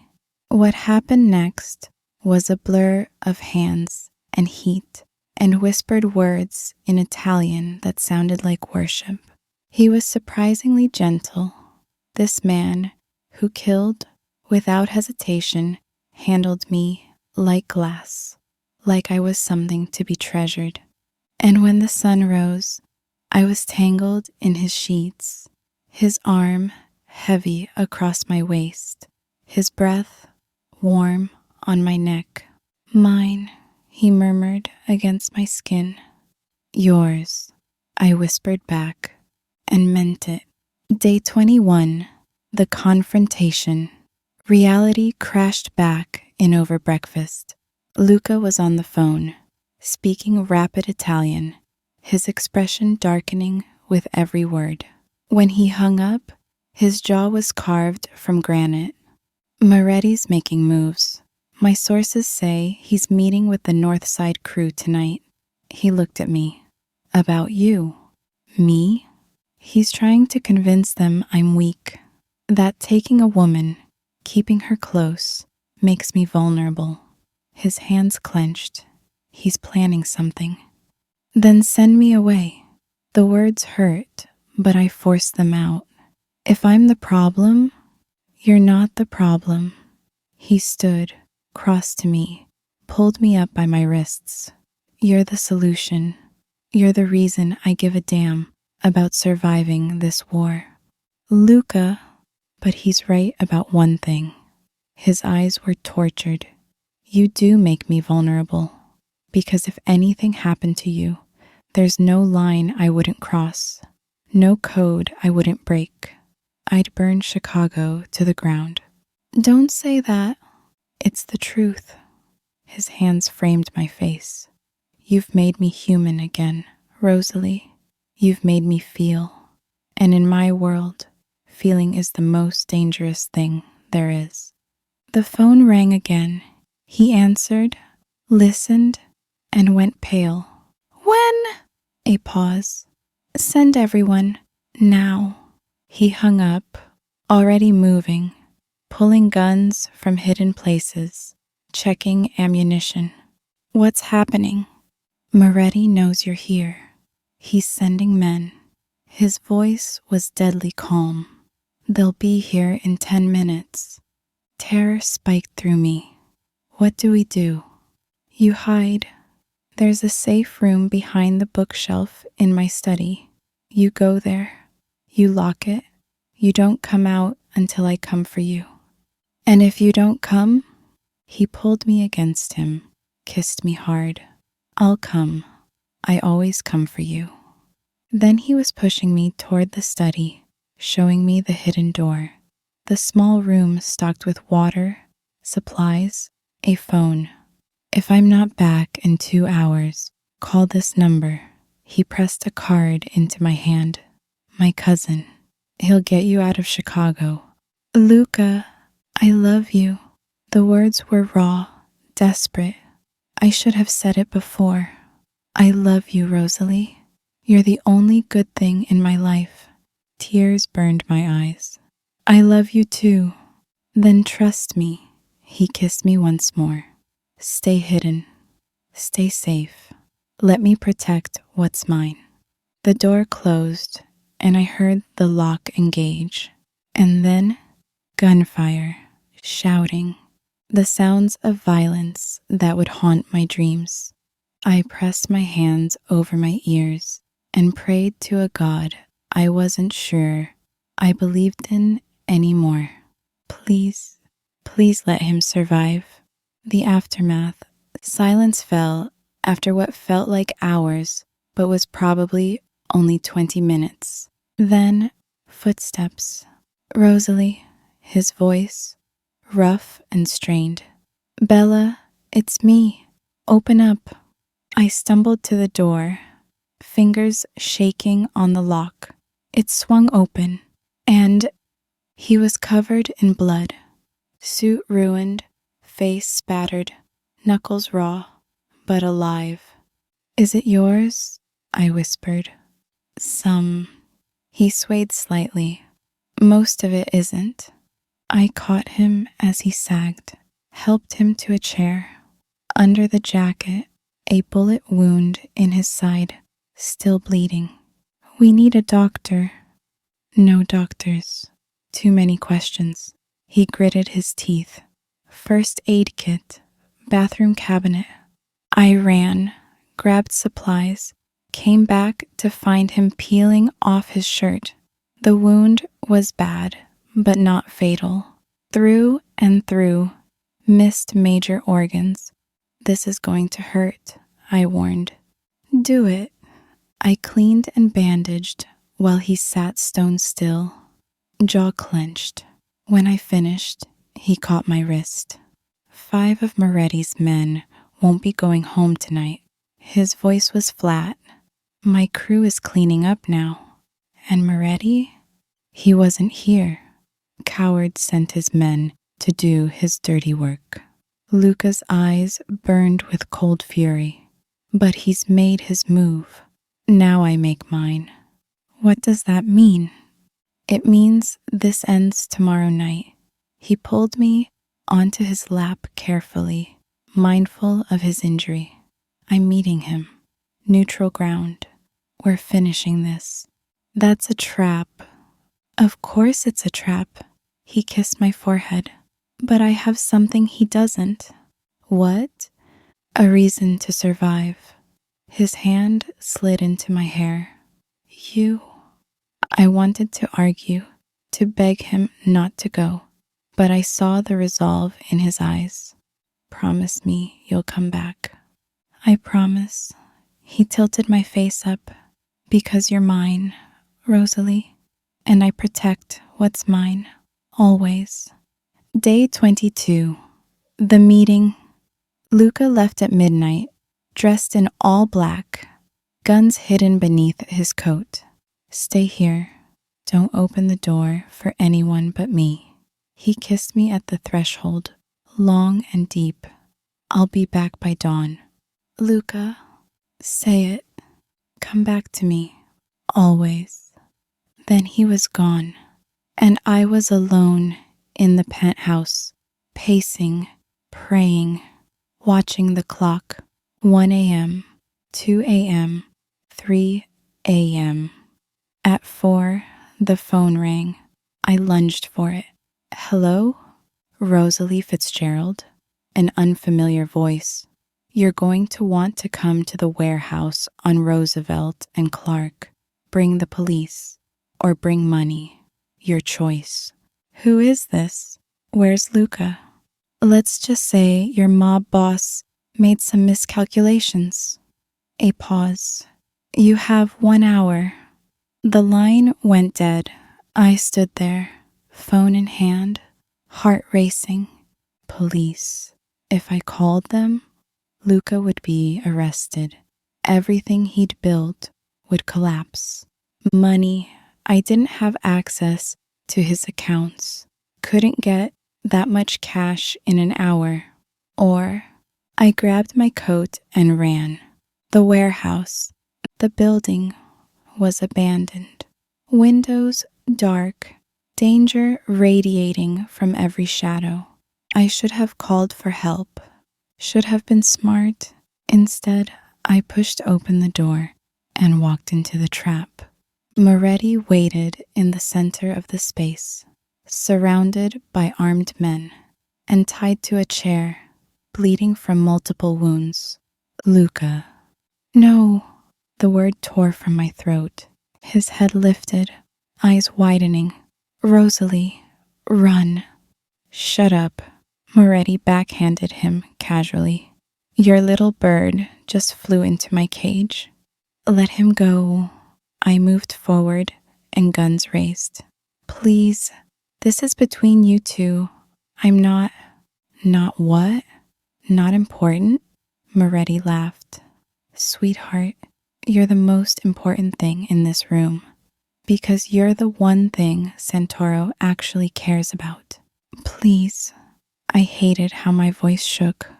What happened next was a blur of hands and heat and whispered words in Italian that sounded like worship. He was surprisingly gentle. This man, who killed without hesitation, handled me like glass, like I was something to be treasured. And when the sun rose, I was tangled in his sheets, his arm heavy across my waist, his breath warm on my neck. Mine, he murmured against my skin. Yours, I whispered back, and meant it. Day 21, the confrontation. Reality crashed back in over breakfast. Luca was on the phone, speaking rapid Italian, his expression darkening with every word. When he hung up, his jaw was carved from granite. Moretti's making moves. My sources say he's meeting with the North Side crew tonight. He looked at me. About you. Me? He's trying to convince them I'm weak. That taking a woman, keeping her close, makes me vulnerable. His hands clenched. He's planning something. Then send me away. The words hurt, but I forced them out. If I'm the problem, you're not the problem. He stood, crossed to me, pulled me up by my wrists. You're the solution. You're the reason I give a damn about surviving this war. Luca, but he's right about one thing. His eyes were tortured. You do make me vulnerable, because if anything happened to you, there's no line I wouldn't cross, no code I wouldn't break. I'd burn Chicago to the ground. Don't say that. It's the truth. His hands framed my face. You've made me human again, Rosalie. You've made me feel. And in my world, feeling is the most dangerous thing there is. The phone rang again. He answered, listened, and went pale. When? A pause. Send everyone, now. He hung up, already moving, pulling guns from hidden places, checking ammunition. What's happening? Moretti knows you're here. He's sending men. His voice was deadly calm. They'll be here in 10 minutes. Terror spiked through me. What do we do? You hide. There's a safe room behind the bookshelf in my study. You go there. You lock it. You don't come out until I come for you. And if you don't come, he pulled me against him, kissed me hard. I'll come. I always come for you. Then he was pushing me toward the study, showing me the hidden door, the small room stocked with water, supplies, a phone. If I'm not back in 2 hours, call this number. He pressed a card into my hand. My cousin. He'll get you out of Chicago. Luca, I love you. The words were raw, desperate. I should have said it before. I love you, Rosalie. You're the only good thing in my life. Tears burned my eyes. I love you too. Then trust me. He kissed me once more. Stay hidden. Stay safe. Let me protect what's mine. The door closed, and I heard the lock engage. And then, gunfire, shouting, the sounds of violence that would haunt my dreams. I pressed my hands over my ears and prayed to a God I wasn't sure I believed in anymore. Please, please let him survive. The aftermath. Silence fell after what felt like hours, but was probably only 20 minutes. Then, footsteps. Rosalie, his voice, rough and strained. Bella, it's me. Open up. I stumbled to the door, fingers shaking on the lock. It swung open, and he was covered in blood. Suit ruined, face spattered, knuckles raw, but alive. Is it yours? I whispered. Some. He swayed slightly. Most of it isn't. I caught him as he sagged, helped him to a chair. Under the jacket, a bullet wound in his side, still bleeding. We need a doctor. No doctors. Too many questions. He gritted his teeth. First aid kit, bathroom cabinet. I ran, grabbed supplies, came back to find him peeling off his shirt. The wound was bad, but not fatal. Through and through, missed major organs. This is going to hurt, I warned. Do it. I cleaned and bandaged while he sat stone still, jaw clenched. When I finished, he caught my wrist. 5 of Moretti's men won't be going home tonight. His voice was flat. My crew is cleaning up now. And Moretti? He wasn't here. Coward sent his men to do his dirty work. Luca's eyes burned with cold fury. But he's made his move. Now I make mine. What does that mean? It means this ends tomorrow night. He pulled me onto his lap carefully, mindful of his injury. I'm meeting him. Neutral ground. We're finishing this. That's a trap. Of course it's a trap. He kissed my forehead. But I have something he doesn't. What? A reason to survive. His hand slid into my hair. You. I wanted to argue, to beg him not to go, but I saw the resolve in his eyes. Promise me you'll come back. I promise. He tilted my face up. Because you're mine, Rosalie, and I protect what's mine, always. Day 22. The meeting. Luca left at midnight, dressed in all black, guns hidden beneath his coat. Stay here. Don't open the door for anyone but me. He kissed me at the threshold, long and deep. I'll be back by dawn. Luca, say it. Come back to me, always. Then he was gone, and I was alone in the penthouse, pacing, praying, watching the clock. 1 a.m., 2 a.m., 3 a.m. At 4, the phone rang. I lunged for it. Hello? Rosalie Fitzgerald? An unfamiliar voice. You're going to want to come to the warehouse on Roosevelt and Clark. Bring the police. Or bring money. Your choice. Who is this? Where's Luca? Let's just say your mob boss made some miscalculations. A pause. You have 1 hour. The line went dead. I stood there, phone in hand, heart racing. Police. If I called them, Luca would be arrested. Everything he'd built would collapse. Money. I didn't have access to his accounts. Couldn't get that much cash in an hour. Or I grabbed my coat and ran. The warehouse. The building was abandoned. Windows dark. Danger radiating from every shadow. I should have called for help. Should have been smart. Instead, I pushed open the door and walked into the trap. Moretti waited in the center of the space, surrounded by armed men, and tied to a chair, bleeding from multiple wounds. Luca. No. The word tore from my throat. His head lifted, eyes widening. Rosalie, run. Shut up. Moretti backhanded him casually. Your little bird just flew into my cage. Let him go. I moved forward and guns raised. Please, this is between you two. I'm not... Not what? Not important? Moretti laughed. Sweetheart, you're the most important thing in this room. Because you're the one thing Santoro actually cares about. Please. I hated how my voice shook.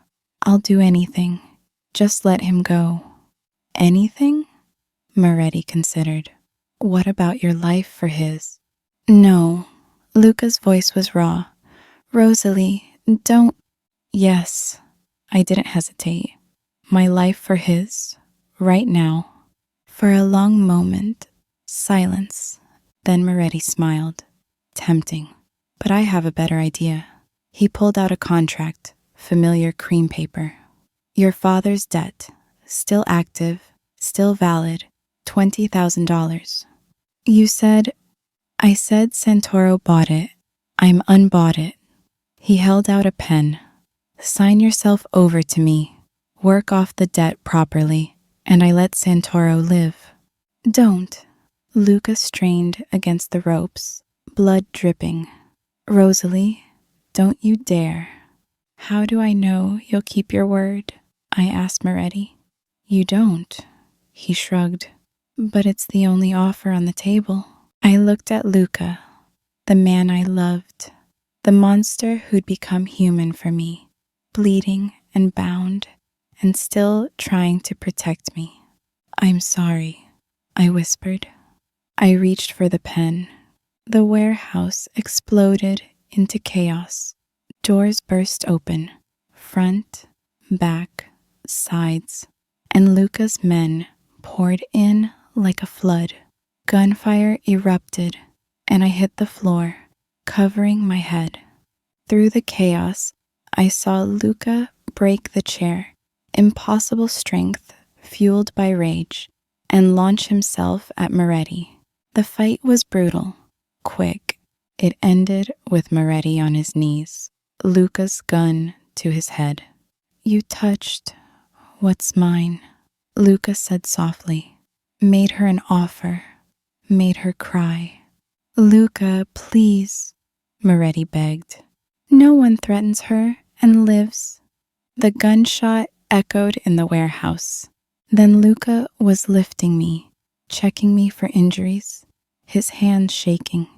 I'll do anything. Just let him go. Anything? Moretti considered. What about your life for his? No. Luca's voice was raw. Rosalie, don't... Yes. I didn't hesitate. My life for his, right now. For a long moment, silence. Then Moretti smiled. Tempting. But I have a better idea. He pulled out a contract, familiar cream paper. Your father's debt, still active, still valid, $20,000. You said... I said Santoro bought it. I'm unbought it. He held out a pen. Sign yourself over to me. Work off the debt properly, and I let Santoro live. Don't. Luca strained against the ropes, blood dripping. Rosalie, don't you dare. How do I know you'll keep your word? I asked Moretti. You don't. He shrugged. But it's the only offer on the table. I looked at Luca, the man I loved, the monster who'd become human for me, bleeding and bound, and still trying to protect me. I'm sorry, I whispered. I reached for the pen. The warehouse exploded into chaos. Doors burst open, front, back, sides, and Luca's men poured in like a flood. Gunfire erupted, and I hit the floor, covering my head. Through the chaos, I saw Luca break the chair, impossible strength fueled by rage, and launch himself at Moretti. The fight was brutal, quick. It ended with Moretti on his knees, Luca's gun to his head. You touched what's mine, Luca said softly. Made her an offer, made her cry. Luca, please, Moretti begged. No one threatens her and lives. The gunshot echoed in the warehouse. Then Luca was lifting me, checking me for injuries, his hands shaking.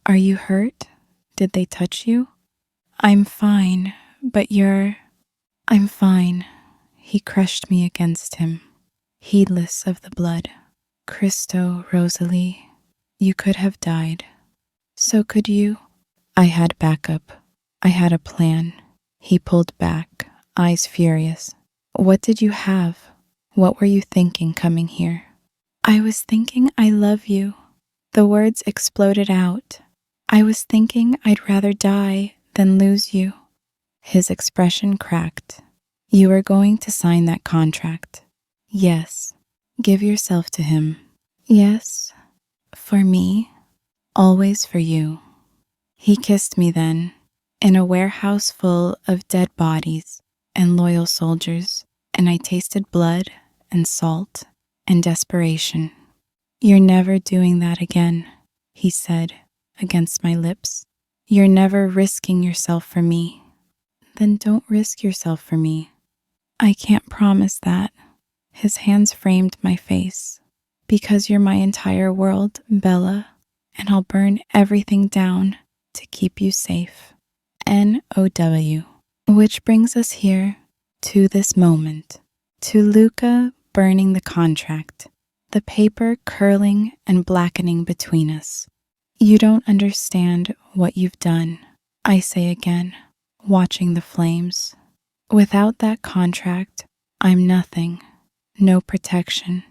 Are you hurt? Did they touch you? I'm fine, but you're... I'm fine. He crushed me against him, heedless of the blood. Cristo, Rosalie, you could have died. So could you. I had backup. I had a plan. He pulled back, eyes furious. What did you have? What were you thinking coming here? I was thinking I love you. The words exploded out. I was thinking I'd rather die than lose you. His expression cracked. You are going to sign that contract. Yes. Give yourself to him. Yes. For me. Always for you. He kissed me then, in a warehouse full of dead bodies and loyal soldiers, and I tasted blood and salt and desperation. "You're never doing that again," he said against my lips. "You're never risking yourself for me." "Then don't risk yourself for me." "I can't promise that." His hands framed my face. "Because you're my entire world, Bella, and I'll burn everything down to keep you safe. NOW. Which brings us here to this moment, to Luca burning the contract, the paper curling and blackening between us. "You don't understand what you've done," I say again, watching the flames. "Without that contract, I'm nothing, no protection.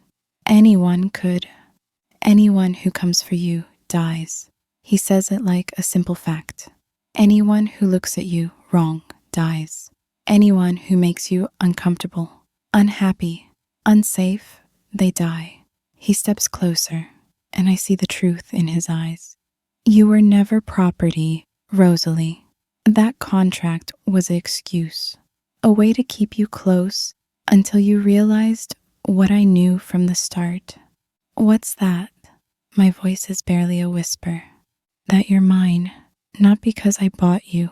Anyone who comes for you dies." He says it like a simple fact. "Anyone who looks at you wrong dies. Anyone who makes you uncomfortable, unhappy, unsafe, they die." He steps closer, and I see the truth in his eyes. "You were never property, Rosalie. That contract was an excuse, a way to keep you close until you realized what I knew from the start." "What's that?" My voice is barely a whisper. "That you're mine, not because I bought you,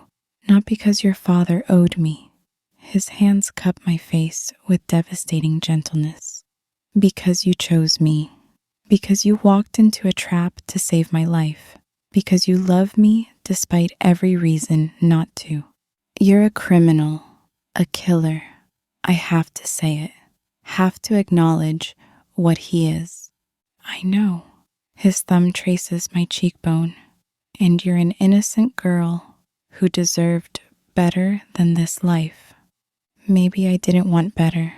not because your father owed me." His hands cup my face with devastating gentleness. "Because you chose me. Because you walked into a trap to save my life. Because you love me despite every reason not to. You're a criminal, a killer. I have to say it, have to acknowledge what he is." "I know." His thumb traces my cheekbone. "And you're an innocent girl who deserved better than this life." Maybe I didn't want better.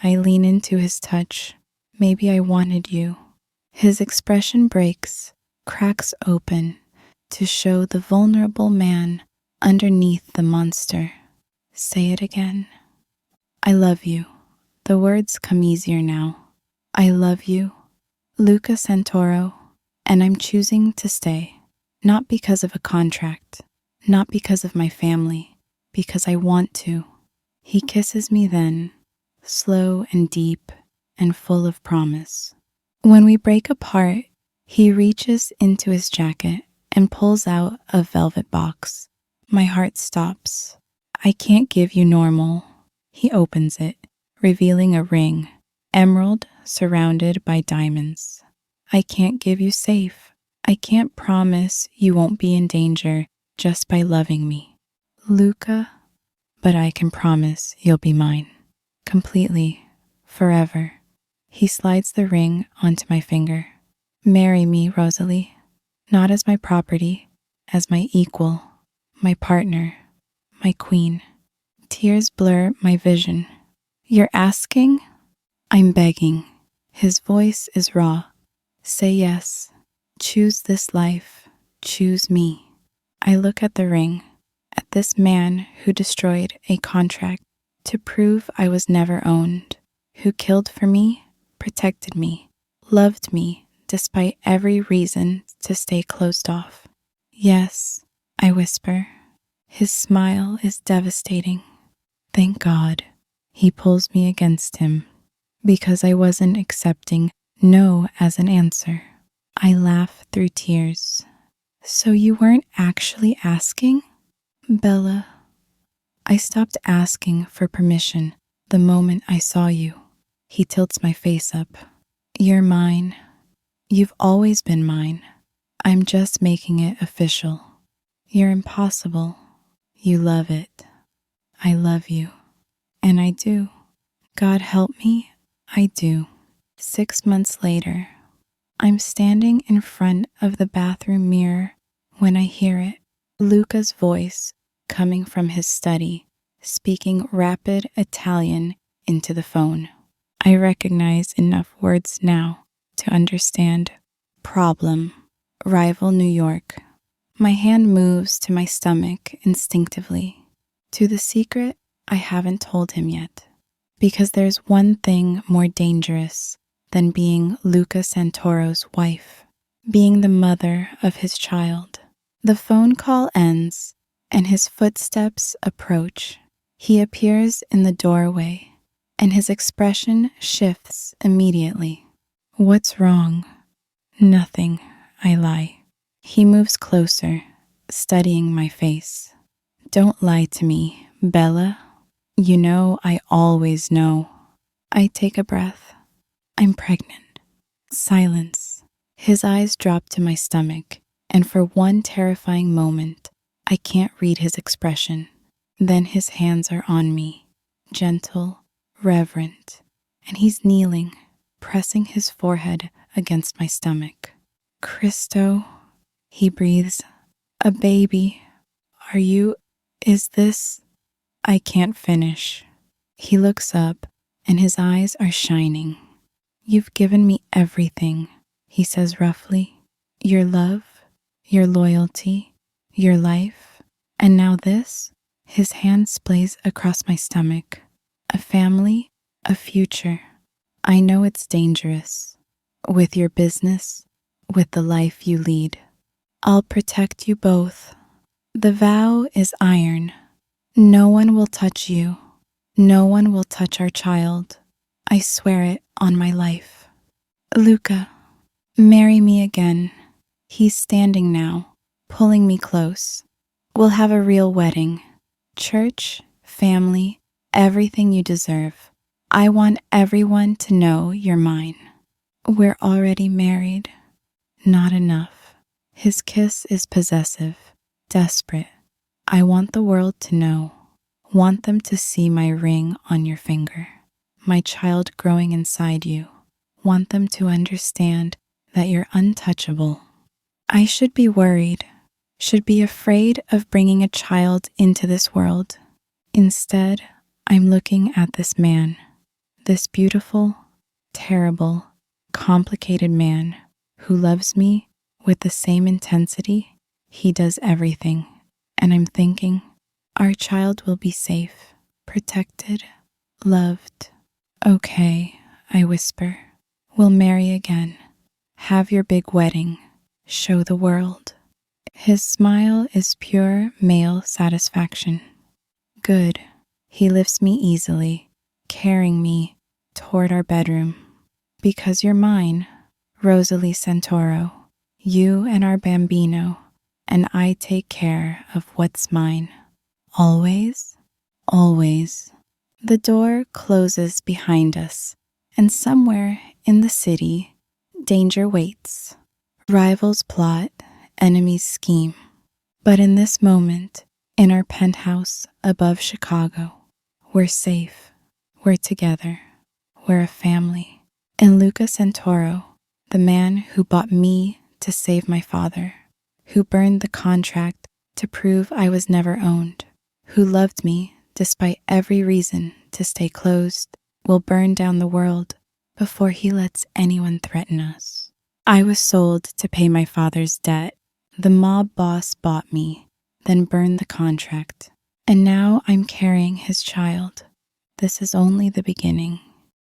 I lean into his touch. Maybe I wanted you. His expression breaks, cracks open, to show the vulnerable man underneath the monster. "Say it again." "I love you." The words come easier now. "I love you, Luca Santoro, and I'm choosing to stay. Not because of a contract, not because of my family, because I want to." He kisses me then, slow and deep and full of promise. When we break apart, he reaches into his jacket and pulls out a velvet box. My heart stops. "I can't give you normal." He opens it, revealing a ring, emerald surrounded by diamonds. "I can't give you safe. I can't promise you won't be in danger just by loving me, Luca, but I can promise you'll be mine. Completely, forever." He slides the ring onto my finger. "Marry me, Rosalie, not as my property, as my equal, my partner, my queen." Tears blur my vision. "You're asking?" I'm begging. His voice is raw. "Say yes. Choose this life. Choose me." I look at the ring, at this man who destroyed a contract to prove I was never owned, who killed for me, protected me, loved me despite every reason to stay closed off. "Yes," I whisper. His smile is devastating. "Thank God." He pulls me against him because I wasn't accepting no as an answer. I laugh through tears. "So you weren't actually asking?" "Bella, I stopped asking for permission the moment I saw you." He tilts my face up. "You're mine. You've always been mine. I'm just making it official. You're impossible. You love it. I love you. And I do. God help me, I do." 6 months later, I'm standing in front of the bathroom mirror when I hear it. Luca's voice coming from his study, speaking rapid Italian into the phone. I recognize enough words now to understand problem, rival New York. My hand moves to my stomach instinctively, to the secret I haven't told him yet. Because there's one thing more dangerous than being Luca Santoro's wife, being the mother of his child. The phone call ends, and his footsteps approach. He appears in the doorway, and his expression shifts immediately. What's wrong? Nothing, I lie. He moves closer, studying my face. Don't lie to me, Bella. You know I always know. I take a breath. I'm pregnant. Silence. His eyes drop to my stomach, and for one terrifying moment, I can't read his expression. Then his hands are on me, gentle, reverent, and he's kneeling, pressing his forehead against my stomach. Christo, he breathes. A baby. Is this? I can't finish. He looks up, and his eyes are shining. You've given me everything, he says roughly. Your love, your loyalty, your life, and now this? His hand splays across my stomach. A family, a future. I know it's dangerous. With your business, with the life you lead. I'll protect you both. The vow is iron. No one will touch you. No one will touch our child. I swear it on my life. Luca, marry me again. He's standing now, pulling me close. We'll have a real wedding. Church, family, everything you deserve. I want everyone to know you're mine. We're already married. Not enough. His kiss is possessive, desperate. I want the world to know. Want them to see my ring on your finger. My child growing inside you. Want them to understand that you're untouchable. I should be worried, should be afraid of bringing a child into this world. Instead, I'm looking at this man, this beautiful, terrible, complicated man who loves me with the same intensity he does everything. And I'm thinking, our child will be safe, protected, loved. Okay, I whisper. We'll marry again. Have your big wedding. Show the world. His smile is pure male satisfaction. Good. He lifts me easily, carrying me toward our bedroom. Because you're mine, Rosalie Santoro. You and our bambino, and I take care of what's mine. Always, always. The door closes behind us, and somewhere in the city, danger waits. Rivals plot, enemies scheme. But in this moment, in our penthouse above Chicago, we're safe, we're together, we're a family. And Luca Santoro, the man who bought me to save my father, who burned the contract to prove I was never owned, who loved me despite every reason to stay closed, will burn down the world before he lets anyone threaten us. I was sold to pay my father's debt. The mob boss bought me, then burned the contract, and now I'm carrying his child. This is only the beginning.